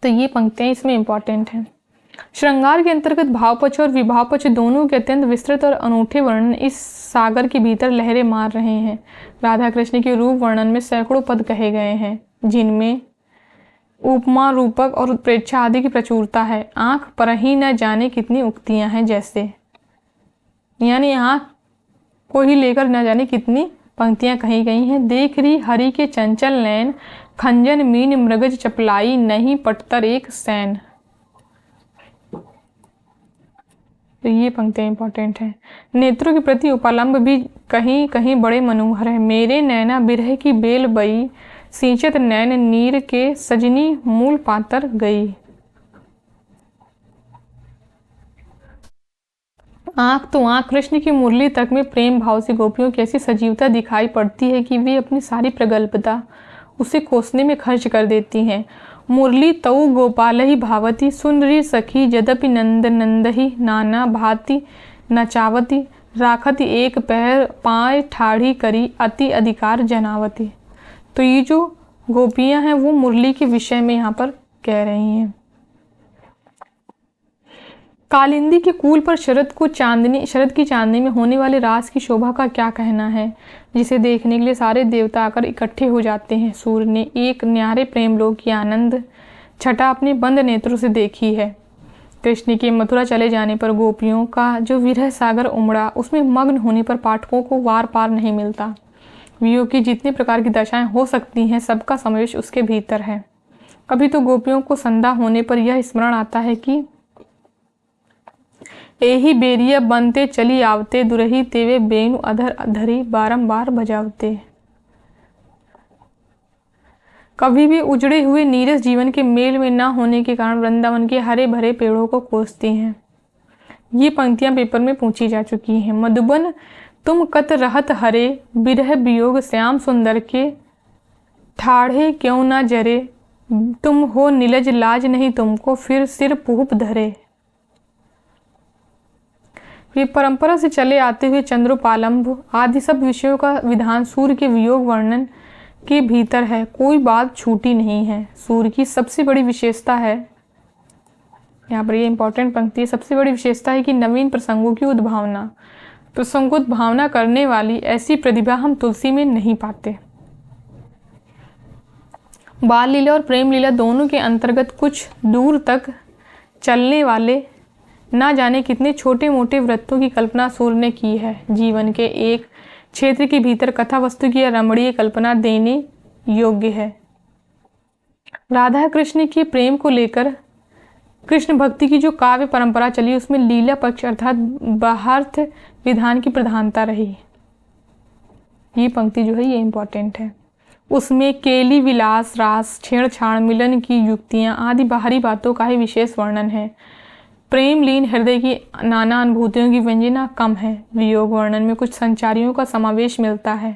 तो ये पंक्तियां इसमें इंपॉर्टेंट हैं। श्रृंगार के अंतर्गत भावपक्ष और विभावपक्ष दोनों के अत्यंत विस्तृत और अनूठे वर्णन इस सागर के भीतर लहरें मार रहे हैं। राधा कृष्ण के रूप वर्णन में सैकड़ों पद कहे गए हैं, जिनमें उपमा, रूपक और उत्प्रेक्षा आदि की प्रचुरता है। आंख पर ही न जाने कितनी उक्तियां हैं, जैसे यानी आंख को ही लेकर न जाने कितनी पंक्तियां कही गई हैं। देख रही हरि के चंचल नैन, खंजन मीन मृगज चपलाई, नहीं पटतर एक सैन। तो ये पंक्तियां इंपॉर्टेंट हैं। नेत्रों के प्रति उपालंब भी कहीं कहीं बड़े मनोहर है। मेरे नैना बिरह की बेल बई, सिंचत नैन नीर के, सजनी मूल पातर गई। आंख तो आंख कृष्ण की मुरली तक में प्रेम भाव से गोपियों की ऐसी सजीवता दिखाई पड़ती है कि वे अपनी सारी प्रगल्भता उसे कोसने में खर्च कर देती हैं। मुरली तऊ गोपाल ही भावती, सुन री सखी यद्यपि नंद नंद ही, नाना भांति नचावती, राखती एक पैर पाए ठाढ़ी करी, अति अधिकार जनावती। तो ये जो गोपियां हैं वो मुरली के विषय में यहाँ पर कह रही हैं। कालिंदी के कूल पर शरद की चांदनी में होने वाले रास की शोभा का क्या कहना है, जिसे देखने के लिए सारे देवता आकर इकट्ठे हो जाते हैं। सूर्य ने एक न्यारे प्रेम लोक की आनंद छटा अपने बंद नेत्रों से देखी है। कृष्ण के मथुरा चले जाने पर गोपियों का जो विरह सागर उमड़ा, उसमें मग्न होने पर पाठकों को वार पार नहीं मिलता। वियोग की जितने प्रकार की दशाएं हो सकती हैं, सबका समावेश उसके भीतर है। कभी तो गोपियों को संध्या होने पर यह स्मरण आता है कि एही बेरिया बनते चली आवते, दुरही तेवे बेनु अधर अधरी बारंबार बजावते। कभी भी उजड़े हुए नीरस जीवन के मेल में न होने के कारण वृंदावन के हरे भरे पेड़ों को कोसती हैं। ये पंक्तियां पेपर में पूछी जा चुकी हैं। मधुबन तुम कत रहत हरे, बिरह वियोग श्याम सुंदर के, ठाढ़े क्यों ना जरे, तुम हो नीलज लाज नहीं तुमको, फिर सिर पूप धरे। ये परंपरा से चले आते हुए चंद्रोपालंब आदि सब विषयों का विधान सूर्य के वियोग वर्णन के भीतर है। कोई बात छूटी नहीं है। सूर्य की सबसे बड़ी विशेषता है, यहाँ पर ये इंपॉर्टेंट पंक्ति है, सबसे बड़ी विशेषता है कि नवीन प्रसंगों की उद्भावना, प्रसंगोद्भावना करने वाली ऐसी प्रतिभा हम तुलसी में नहीं पाते। बाल लीला और प्रेम लीला दोनों के अंतर्गत कुछ दूर तक चलने वाले ना जाने कितने छोटे मोटे व्रतों की कल्पना सूर्य ने की है। जीवन के एक क्षेत्र के भीतर कथा वस्तु की रमणीय कल्पना देने योग्य है। राधा कृष्ण के प्रेम को लेकर कृष्ण भक्ति की जो काव्य परंपरा चली उसमें लीला पक्ष अर्थात बाह्यार्थ विधान की प्रधानता रही। ये पंक्ति जो है ये इंपॉर्टेंट है। उसमें केली विलास रास छेड़छाड़ मिलन की युक्तियां आदि बाहरी बातों का ही विशेष वर्णन है। प्रेम लीन हृदय की नाना अनुभूतियों की व्यंजना कम है। वियोग वर्णन में कुछ संचारियों का समावेश मिलता है,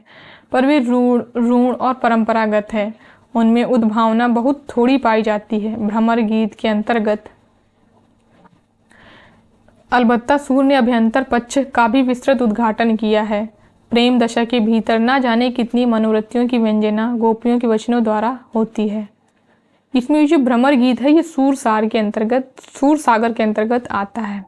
पर वे ऋण और परंपरागत है। उनमें उद्भावना बहुत थोड़ी पाई जाती है। भ्रमर गीत के अंतर्गत अलबत्ता सूर्य ने अभ्यंतर पक्ष का भी विस्तृत उद्घाटन किया है। प्रेम दशा के भीतर ना जाने कितनी मनोवृत्तियों की व्यंजना गोपियों के वचनों द्वारा होती है। इसमें जो भ्रमर गीत है ये सूर सागर के अंतर्गत आता है।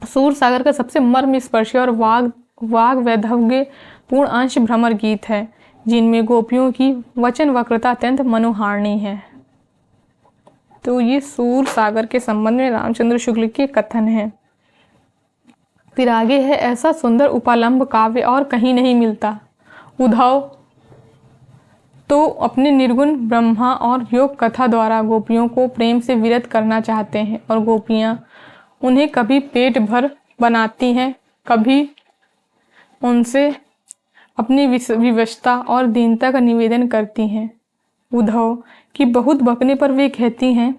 सूर सागर का सबसे मर्म स्पर्शी और वाग वैधव्य पूर्ण अंश भ्रमर गीत है, जिनमें गोपियों की वचन वक्रता अत्यंत मनोहारणी है। तो ये सूर सागर के संबंध में रामचंद्र शुक्ल के कथन है। फिर आगे है, ऐसा सुंदर उपालंब काव्य और कहीं नहीं मिलता। उद्धव तो अपने निर्गुण ब्रह्मा और योग कथा द्वारा गोपियों को प्रेम से विरत करना चाहते हैं, और गोपियां उन्हें कभी पेट भर बनाती हैं, कभी उनसे अपनी विवशता और दीनता का निवेदन करती हैं। उद्धव की बहुत बकने पर वे कहती हैं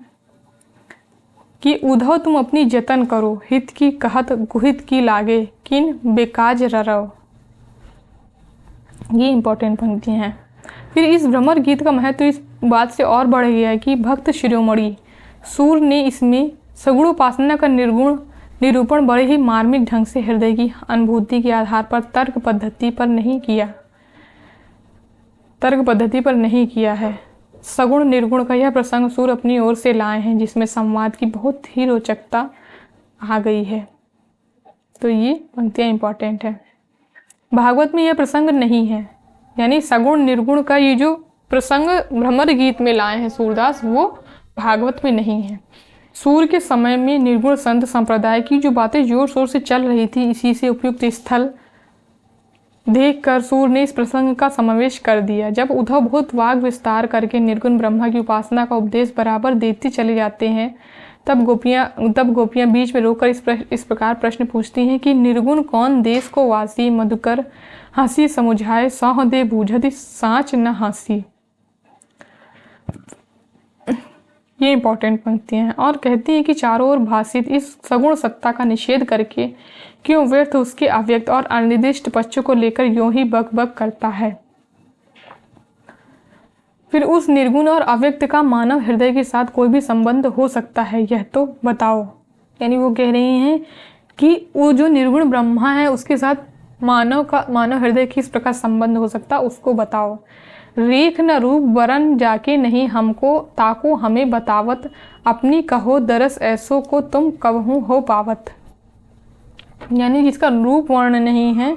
कि उद्धव तुम अपनी जतन करो, हित की कहत गुहित की लागे, किन बेकाज ररव। ये इंपॉर्टेंट पंक्तियां हैं। फिर इस भ्रमर गीत का महत्व इस बात से और बढ़ गया है कि भक्त शिरोमणि सूर्य ने इसमें सगुणोपासना का निर्गुण निरूपण बड़े ही मार्मिक ढंग से हृदय की अनुभूति के आधार पर तर्क पद्धति पर नहीं किया है। सगुण निर्गुण का यह प्रसंग सूर्य अपनी ओर से लाए हैं, जिसमें संवाद की बहुत ही रोचकता आ गई है। तो ये पंक्तियाँ इंपॉर्टेंट है। भागवत में यह प्रसंग नहीं है, यानी सगुण निर्गुण का ये जो प्रसंग भ्रमर गीत में लाए हैं सूरदास, वो भागवत में नहीं है। सूर्य के समय में निर्गुण संत संप्रदाय की जो बातें जोर शोर से चल रही थी, इसी से उपयुक्त स्थल देखकर सूर्य ने इस प्रसंग का समावेश कर दिया। जब उद्धव बहुत वाग विस्तार करके निर्गुण ब्रह्मा की उपासना का उपदेश बराबर देते चले जाते हैं, तब गोपियां बीच में रोककर इस प्रकार प्रश्न पूछती हैं कि निर्गुण कौन देश को वासी, मधुकर हंसी समुझाए, सौह दे बूझति साँच न हंसी। ये इंपॉर्टेंट पंक्तियां हैं। और कहती हैं कि चारों ओर भाषित इस सगुण सत्ता का निषेध करके क्यों व्यर्थ उसके अव्यक्त और अनिर्दिष्ट पक्षों को लेकर यूं ही बक बक करता है। फिर उस निर्गुण और अव्यक्त का मानव हृदय के साथ कोई भी संबंध हो सकता है, यह तो बताओ। यानी वो कह रही हैं कि वो जो निर्गुण ब्रह्मा है उसके साथ मानव हृदय किस प्रकार संबंध हो सकता, उसको बताओ। रेख न रूप वरन जाके नहीं हमको, ताको हमें बतावत, अपनी कहो दरस ऐसो को तुम कबहू हो पावत। यानी जिसका रूप वर्ण नहीं है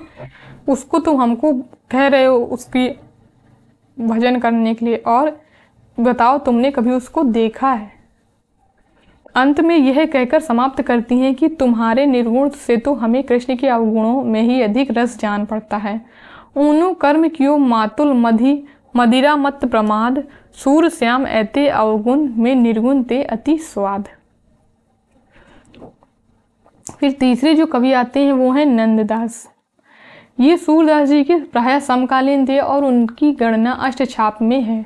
उसको तुम हमको कह रहे हो उसकी भजन करने के लिए, और बताओ तुमने कभी उसको देखा है। अंत में यह कहकर समाप्त करती हैं कि तुम्हारे निर्गुण से तो हमें कृष्ण के अवगुणों में ही अधिक रस जान पड़ता है। ऊनो कर्म कियो मातुल मधि मदिरा मत प्रमाद, सूर श्याम ऐते अवगुण, में निर्गुण ते अति स्वाद। फिर तीसरे जो कवि आते हैं वो हैं नंददास। ये सूरदास जी के प्रायः समकालीन थे और उनकी गणना अष्टछाप में है।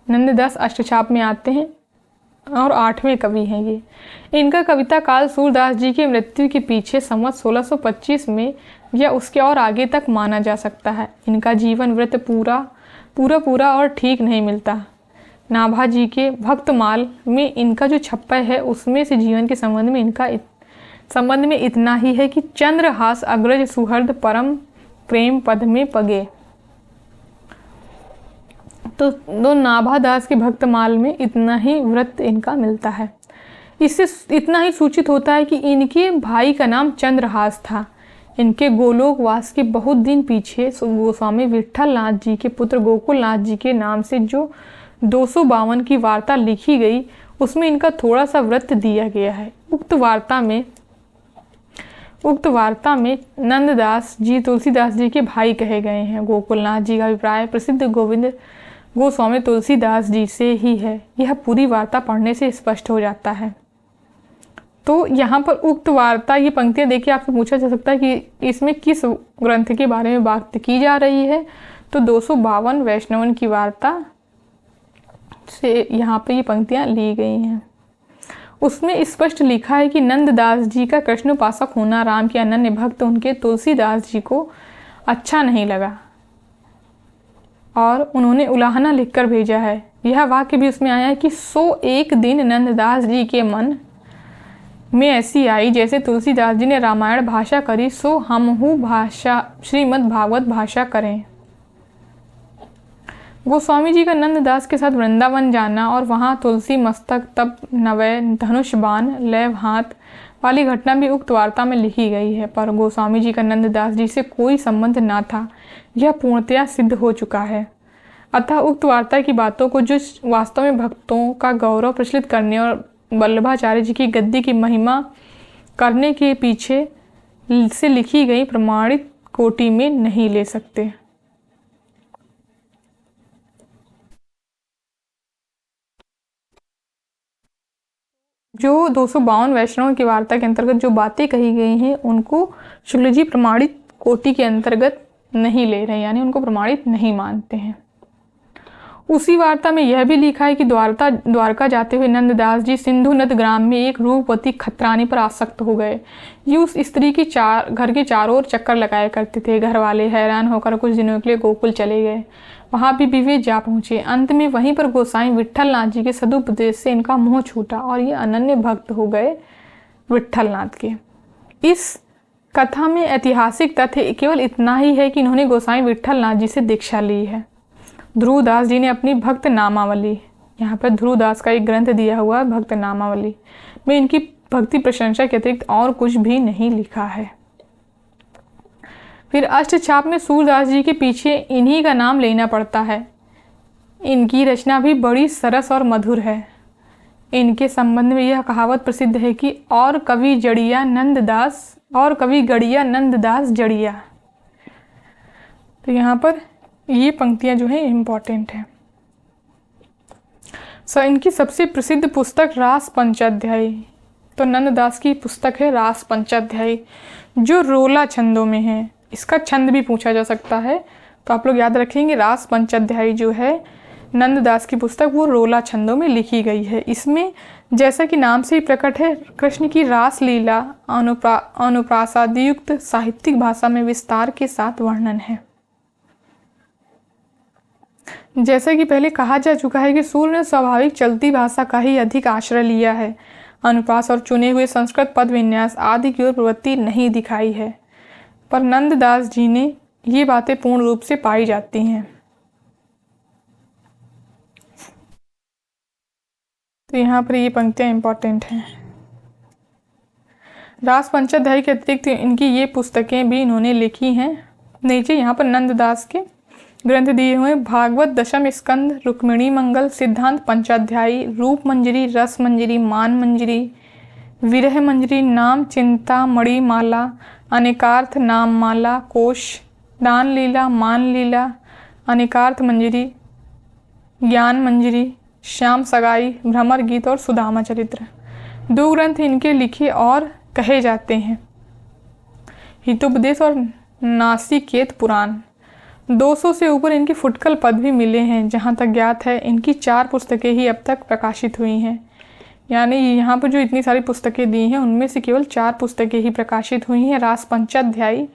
नंददास अष्टछाप में आते हैं और 8वें कवि हैं ये। इनका कविता काल सूरदास जी की मृत्यु के पीछे संवत 1625 में या उसके और आगे तक माना जा सकता है। इनका जीवन वृत्त पूरा और ठीक नहीं मिलता। नाभा जी के भक्तमाल में इनका जो छप्पा है उसमें से जीवन के संबंध में इतना ही है कि चंद्रहास अग्रज सुहृद परम प्रेम पद में पगे। तो दो नाभादास के भक्तमाल में इतना ही वृत्त इनका मिलता है। इससे इतना ही सूचित होता है कि इनके भाई का नाम चंद्रहास था। इनके गोलोकवास के बहुत दिन पीछे गोस्वामी विट्ठल नाथ जी के पुत्र गोकुल नाथ जी के नाम से जो 252 की वार्ता लिखी गई उसमें इनका थोड़ा सा वृत्त दिया गया है। उक्त वार्ता में नंददास जी तुलसीदास जी के भाई कहे गए हैं। गोकुलनाथ जी का अभिप्राय प्रसिद्ध गोविंद गोस्वामी तुलसीदास जी से ही है। यह पूरी वार्ता पढ़ने से स्पष्ट हो जाता है। तो यहाँ पर उक्त वार्ता, ये पंक्तियाँ देखिए आपसे पूछा जा सकता है कि इसमें किस ग्रंथ के बारे में बात की जा रही है। तो 252 वैष्णवन की वार्ता से यहाँ पे ये पंक्तियाँ ली गई हैं। उसमें स्पष्ट लिखा है कि नंददास जी का कृष्ण उपासक होना राम के अनन्य भक्त उनके तुलसीदास जी को अच्छा नहीं लगा और उन्होंने उलाहना लिखकर भेजा है। यह वाक्य भी उसमें आया है कि सो एक दिन नंददास जी के मन में ऐसी आई जैसे तुलसीदास जी ने रामायण भाषा करी सो हमहू भाषा श्रीमद् भागवत भाषा करें। गोस्वामी जी का नंददास के साथ वृंदावन जाना और वहाँ तुलसी मस्तक तब नवय धनुष बाण लैव हाथ वाली घटना भी उक्त वार्ता में लिखी गई है। पर गोस्वामी जी का नंददास जी से कोई संबंध ना था, यह पूर्णतया सिद्ध हो चुका है। अतः उक्त वार्ता की बातों को जो वास्तव में भक्तों का गौरव प्रचलित करने और वल्लभाचार्य जी की गद्दी की महिमा करने के पीछे से लिखी गई प्रमाणित कोटि में नहीं ले सकते। जो 252 वैष्णव की वार्ता के अंतर्गत जो बातें कही गई हैं उनको शुक्ल जी प्रमाणित कोटि के अंतर्गत नहीं ले रहे, यानी उनको प्रमाणित नहीं मानते हैं। उसी वार्ता में यह भी लिखा है कि द्वारका जाते हुए नंददास जी सिंधु नद ग्राम में एक रूपवती खतरानी पर आसक्त हो गए। ये उस स्त्री की घर के चारों ओर चक्कर लगाया करते थे। घर वाले हैरान होकर कुछ दिनों के लिए गोकुल चले गए। वहाँ भी वे जा पहुँचे। अंत में वहीं पर गोसाई विट्ठल नाथ जी के सदुपदेश से इनका मोह छूटा और ये अनन्य भक्त हो गए विट्ठल नाथ के। इस कथा में ऐतिहासिक तथ्य केवल इतना ही है कि इन्होंने गोसाई विट्ठल नाथ जी से दीक्षा ली है। ध्रुवदास जी ने अपनी भक्त नामावली, यहाँ पर ध्रुवदास का एक ग्रंथ दिया हुआ है भक्त नामावली में इनकी भक्ति प्रशंसा के अतिरिक्त और कुछ भी नहीं लिखा है। फिर अष्टछाप में सूरदास जी के पीछे इन्हीं का नाम लेना पड़ता है। इनकी रचना भी बड़ी सरस और मधुर है। इनके संबंध में यह कहावत प्रसिद्ध है कि और कवि गड़िया नंददास जड़िया। तो यहाँ पर ये पंक्तियाँ जो हैं इम्पॉर्टेंट हैं। इनकी सबसे प्रसिद्ध पुस्तक रास पंचाध्यायी। तो नंददास की पुस्तक है रास पंचाध्यायी जो रोला छंदों में है। इसका छंद भी पूछा जा सकता है, तो आप लोग याद रखेंगे रास पंचाध्यायी जो है नंददास की पुस्तक वो रोला छंदों में लिखी गई है। इसमें जैसा कि नाम से ही प्रकट है कृष्ण की रास लीला अनुप्रासादयुक्त साहित्यिक भाषा में विस्तार के साथ वर्णन है। जैसा कि पहले कहा जा चुका है कि सूर्य ने स्वाभाविक चलती भाषा का ही अधिक आश्रय लिया है। अनुप्रास और चुने हुए संस्कृत पद विन्यास आदि की ओर प्रवृत्ति नहीं दिखाई है, पर नंददास जी ने ये बातें पूर्ण रूप से पाई जाती हैं। तो यहाँ पर ये पंक्तियाँ इंपॉर्टेंट हैं। रास पंचाध्यायी के अतिरिक्त इनकी ये पुस्तकें भी इन्होंने लिखी हैं। नीचे यहाँ पर नंददास के ग्रंथ दिए हुए भागवत दशम स्कंद, रुक्मिणी मंगल, सिद्धांत पंचाध्यायी, रूप मंजरी, रस मंजरी, मान मंजरी, विरह मंजरी, नाम चिंता मणि माला, अनेकार्थ नाम माला कोश, दान लीला, मान लीला, अनेकार्थ मंजरी, ज्ञान मंजरी, श्याम सगाई, भ्रमर गीत और सुदामा चरित्र। 2 ग्रंथ इनके लिखे और कहे जाते हैं, हितोपदेश और नासिकेत पुराण। 200 से ऊपर इनके फुटकल पद भी मिले हैं। जहाँ तक ज्ञात है इनकी 4 पुस्तकें ही अब तक प्रकाशित हुई हैं। यानी यहाँ पर जो इतनी सारी पुस्तकें दी हैं उनमें से केवल 4 पुस्तकें ही प्रकाशित हुई हैं। रास पंचाध्यायी,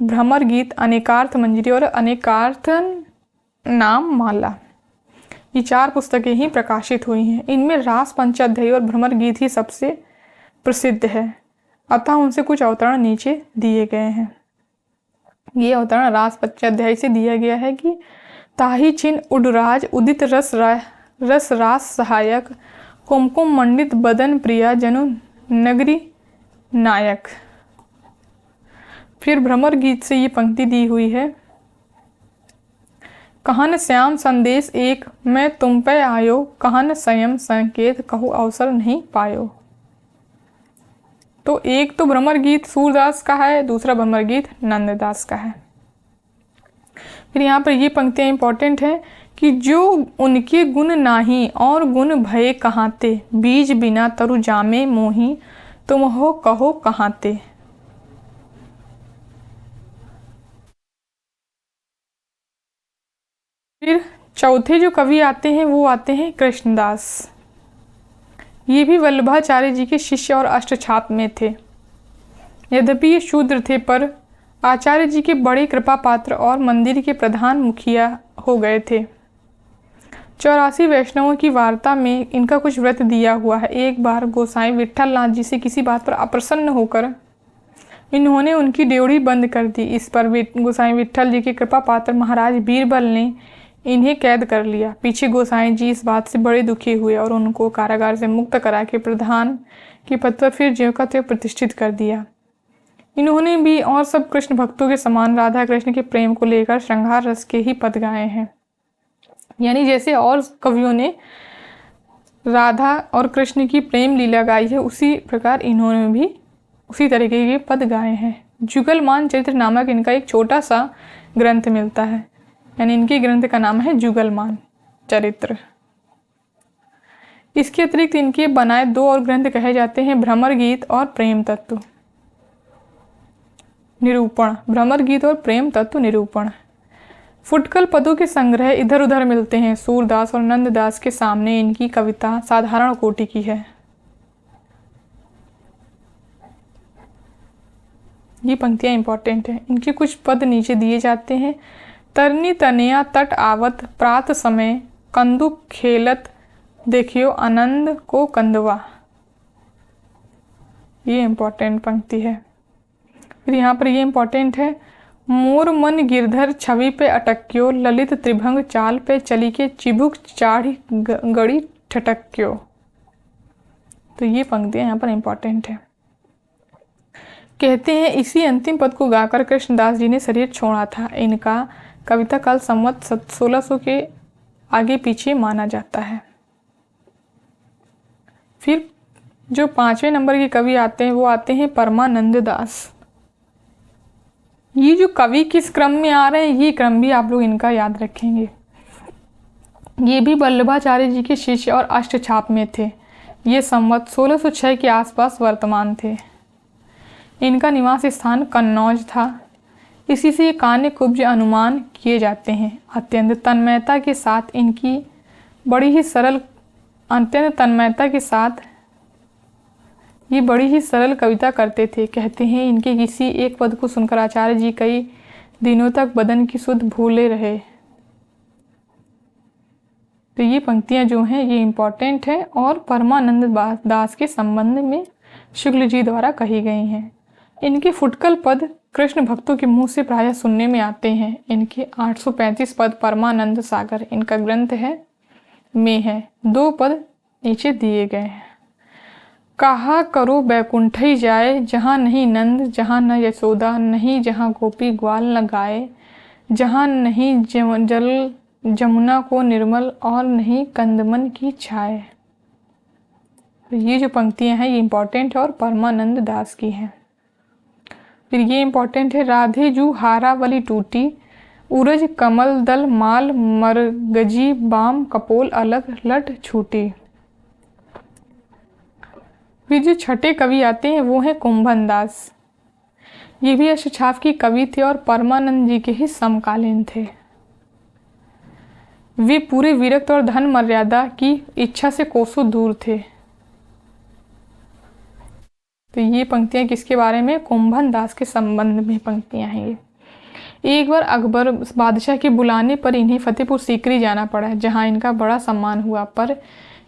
भ्रमर गीत, अनेकार्थ मंजरी और अनेकार्थ नाम माला, ये 4 पुस्तकें ही प्रकाशित हुई हैं। इनमें रास पंचाध्यायी और भ्रमर गीत ही सबसे प्रसिद्ध है, अतः उनसे कुछ अवतरण नीचे दिए गए हैं। ये अवतरण रास पंचाध्यायी से दिया गया है कि ताही छिन उडराज उदित रस रास सहायक, कुमकुम मंडित बदन प्रिया जनु नगरी नायक। फिर भ्रमर गीत से ये पंक्ति दी हुई है, कहन श्याम संदेश एक, मैं तुम पे आयो, कहन संयम संकेत, कहूँ अवसर नहीं पायो। तो एक तो भ्रमर गीत सूरदास का है, दूसरा भ्रमर गीत नंददास का है। फिर यहाँ पर ये पंक्तियाँ इंपॉर्टेंट हैं कि जो उनके गुण नाही और गुण भय कहाते, बीज बिना तरु जामे मोही, तुम हो कहो कहाते। फिर चौथे जो कवि आते हैं वो आते हैं कृष्णदास। ये भी वल्लभाचार्य जी के शिष्य और अष्टछाप में थे। यद्यपि ये शूद्र थे पर आचार्य जी के बड़े कृपा पात्र और मंदिर के प्रधान मुखिया हो गए थे। 84 वैष्णवों की वार्ता में इनका कुछ व्रत दिया हुआ है। एक बार गोसाई विट्ठल नाथ जी से किसी बात पर अप्रसन्न होकर इन्होंने उनकी ड्योढ़ी बंद कर दी। इस पर गोसाई विट्ठल जी के कृपा पात्र महाराज बीरबल ने इन्हें कैद कर लिया। पीछे गोसाई जी इस बात से बड़े दुखी हुए और उनको कारागार से मुक्त करा के प्रधान के पद पर फिर ज्यों का त्यों प्रतिष्ठित कर दिया। इन्होंने भी और सब कृष्ण भक्तों के समान राधा कृष्ण के प्रेम को लेकर श्रृंगार रस के ही पद गाए हैं। यानी जैसे और कवियों ने राधा और कृष्ण की प्रेम लीला गाई है, उसी प्रकार इन्होंने भी उसी तरीके के पद गाए हैं। जुगलमान चरित्र नामक इनका एक छोटा सा ग्रंथ मिलता है, यानी इनके ग्रंथ का नाम है जुगलमान चरित्र। इसके अतिरिक्त इनके बनाए 2 और ग्रंथ कहे जाते हैं, भ्रमर गीत और प्रेम तत्व निरूपण। भ्रमर गीत और प्रेम तत्व निरूपण। फुटकल पदों के संग्रह इधर उधर मिलते हैं। सूरदास और नंददास के सामने इनकी कविता साधारण कोटि की है। ये पंक्तियां इंपॉर्टेंट हैं। इनके कुछ पद नीचे दिए जाते हैं। तरनी तनया तट आवत, प्रात समय कंदुक खेलत, देखियो आनंद को कंदवा। ये इंपॉर्टेंट पंक्ति है। फिर यहाँ पर ये इंपॉर्टेंट है, मोर मन गिरधर छवि पे अटक्यो, ललित त्रिभंग चाल पे चली के, चिबुक चाढ़ी गड़ी ठटक्यो। तो ये पंक्तियाँ यहाँ पर इंपॉर्टेंट है। कहते हैं इसी अंतिम पद को गाकर कृष्णदास जी ने शरीर छोड़ा था। इनका कविता काल संवत 1600 के आगे पीछे माना जाता है। फिर जो 5वें नंबर के कवि आते हैं वो आते हैं परमानंद दास। ये जो कवि किस क्रम में आ रहे हैं ये क्रम भी आप लोग इनका याद रखेंगे। ये भी वल्लभाचार्य जी के शिष्य और अष्टछाप में थे। ये संवत 1606 के आसपास वर्तमान थे। इनका निवास स्थान कन्नौज था। इसी से ये कान्य कुब्ज अनुमान किए जाते हैं। अत्यंत तन्मयता के साथ ये बड़ी ही सरल कविता करते थे। कहते हैं इनके किसी एक पद को सुनकर आचार्य जी कई दिनों तक बदन की सुध भूले रहे। तो ये पंक्तियां जो हैं ये इम्पॉर्टेंट हैं और परमानंद दास के संबंध में शुक्ल जी द्वारा कही गई हैं। इनके फुटकल पद कृष्ण भक्तों के मुंह से प्रायः सुनने में आते हैं। इनके 835 पद परमानंद सागर इनका ग्रंथ है 2 पद नीचे दिए गए हैं। कहा करो बैकुंठई जाए, जहाँ नहीं नंद जहाँ न यशोदा, नहीं जहाँ गोपी ग्वाल न गाए, जहाँ नहीं जल जमुना को निर्मल और नहीं कंदमन की छाए। तो ये जो पंक्तियां हैं ये इंपॉर्टेंट है और परमानंद दास की हैं। फिर ये इंपॉर्टेंट है, राधे जू हारा वाली टूटी, उरज कमल दल माल मरगजी बाम कपोल अलग लट छूटी। फिर जो छठे कवि आते हैं वो हैं कुंभन दास। ये भी अष्टछाप की कवि थे और परमानंद जी के ही समकालीन थे। वे पूरे विरक्त और धन मर्यादा की इच्छा से कोसों दूर थे। तो ये पंक्तियां किसके बारे में? कुंभन दास के संबंध में पंक्तियां हैं ये। एक बार अकबर बादशाह के बुलाने पर इन्हें फतेहपुर सीकरी जाना पड़ा, जहां इनका बड़ा सम्मान हुआ, पर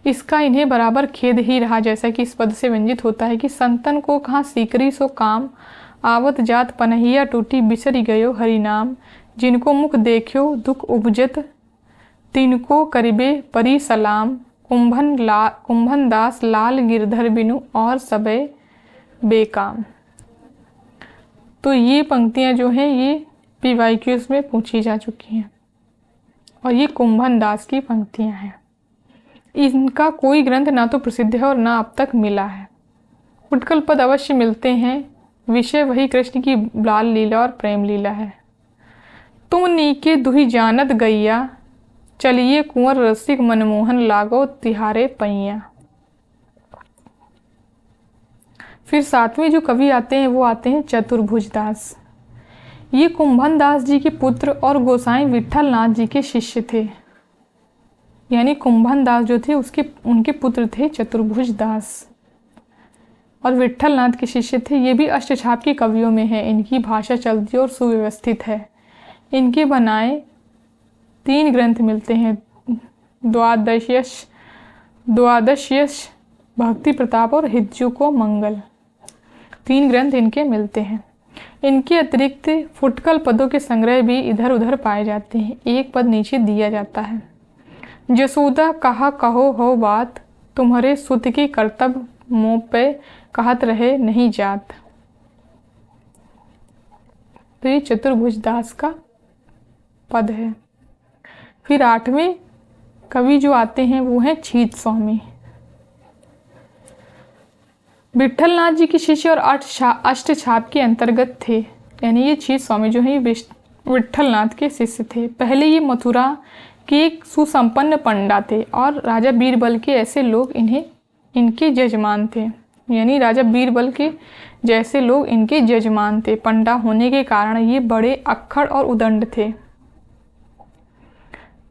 इसका इन्हें बराबर खेद ही रहा, जैसा कि इस पद से व्यंजित होता है कि संतन को कहाँ सीकरी सो काम, आवत जात पनहिया टूटी बिसरी गयो हरि नाम, जिनको मुख देखियो दुख उपजत तिनको करिबे परी सलाम, कुंभन दास लाल गिरधर बिनु और सबे बेकाम। तो ये पंक्तियां जो हैं ये PYQs में पूछी जा चुकी हैं और ये कुंभन दास की पंक्तियां हैं। इनका कोई ग्रंथ ना तो प्रसिद्ध है और ना अब तक मिला है। उत्कल पद अवश्य मिलते हैं। विषय वही कृष्ण की बाल लीला और प्रेम लीला है। तुम नीके दुही जानत गैया, चलिए कुंवर रसिक मनमोहन लागो तिहारे पैया। फिर सातवें जो कवि आते हैं वो आते हैं चतुर्भुज दास। ये कुंभन दास जी के पुत्र और गोसाई विठल नाथ जी के शिष्य थे। यानी कुंभन दास जो थे उनके पुत्र थे चतुर्भुज दास और विठल नाथ के शिष्य थे। ये भी अष्टछाप के कवियों में है। इनकी भाषा चलती और सुव्यवस्थित है। इनके बनाए 3 ग्रंथ मिलते हैं, द्वादशयश भक्ति प्रताप और हिज्जू को मंगल। 3 ग्रंथ इनके मिलते हैं। इनके अतिरिक्त फुटकल पदों के संग्रह भी इधर उधर पाए जाते हैं। एक पद नीचे दिया जाता है, जसोदा कहा कहो हो बात, तुम्हारे सुत की कर्तव्य मुँह पे कहत रहे नहीं जात। तो ये चतुर्भुज दास का पद है। फिर 8वें कवि जो आते हैं वो हैं छीत स्वामी। विठल नाथ जी के शिष्य और अष्टछाप के अंतर्गत थे। यानी ये छीत स्वामी जो है ये विठल नाथ के शिष्य थे। पहले ये मथुरा के एक सुसंपन्न पंडा थे और राजा बीरबल के ऐसे लोग इनके जजमान थे। यानी राजा बीरबल के जैसे लोग इनके जजमान थे। पंडा होने के कारण ये बड़े अक्खड़ और उदंड थे।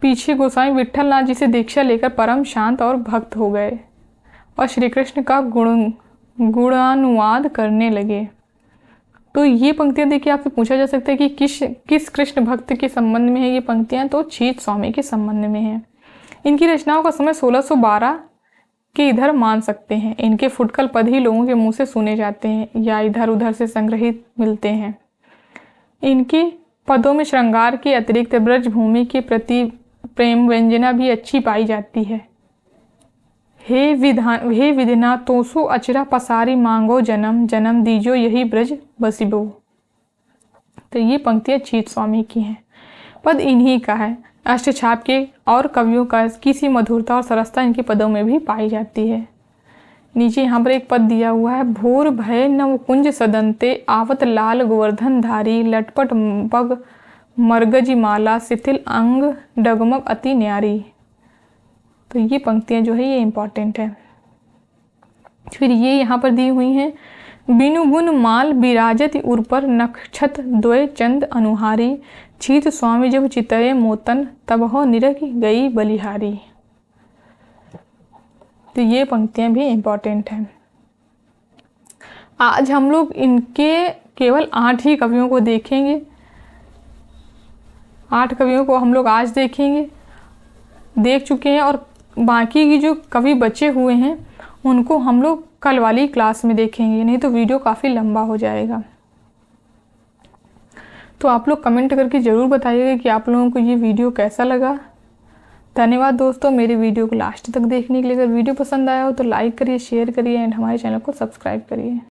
पीछे गोसाई विठल नाथ जी से दीक्षा लेकर परम शांत और भक्त हो गए और श्री कृष्ण का गुणानुवाद करने लगे। तो ये पंक्तियां देखिए आपसे पूछा जा सकता है कि किस कृष्ण भक्त के संबंध में है ये पंक्तियां? तो छीत स्वामी के संबंध में है। इनकी रचनाओं का समय 1612 के इधर मान सकते हैं। इनके फुटकल पद ही लोगों के मुंह से सुने जाते हैं या इधर उधर से संग्रहित मिलते हैं। इनके पदों में श्रृंगार के अतिरिक्त ब्रजभूमि के प्रति प्रेम व्यंजना भी अच्छी पाई जाती है। हे विधिना तोसो अचरा पसारी मांगो जन्म, जन्म दीजो यही ब्रज बसिबो। तो ये पंक्तियां छीत स्वामी की हैं। पद इन्हीं का है। अष्टछाप के और कवियों का किसी मधुरता और सरसता इनके पदों में भी पाई जाती है। नीचे यहाँ पर एक पद दिया हुआ है, भोर भय नव कुंज सदंते, आवत लाल गोवर्धन धारी, लटपट पग मरगजी माला, शिथिल अंग डगमग अति न्यारी। तो ये पंक्तियां जो है ये इम्पॉर्टेंट है। फिर ये यहाँ पर दी हुई हैं, बिनु गुण माल बिराजत उर पर, नक्षत द्वय चंद अनुहारी, छीत स्वामी जब चितये मोतन, तब हो निरख गई बलिहारी। तो ये पंक्तियां भी इम्पॉर्टेंट हैं। आज हम लोग इनके केवल 8 ही कवियों को देखेंगे। 8 कवियों को हम लोग आज देख चुके हैं और बाकी की जो कवि बचे हुए हैं उनको हम लोग कल वाली क्लास में देखेंगे, नहीं तो वीडियो काफ़ी लंबा हो जाएगा। तो आप लोग कमेंट करके ज़रूर बताइएगा कि आप लोगों को ये वीडियो कैसा लगा। धन्यवाद दोस्तों मेरे वीडियो को लास्ट तक देखने के लिए। अगर वीडियो पसंद आया हो तो लाइक करिए, शेयर करिए एंड हमारे चैनल को सब्सक्राइब करिए।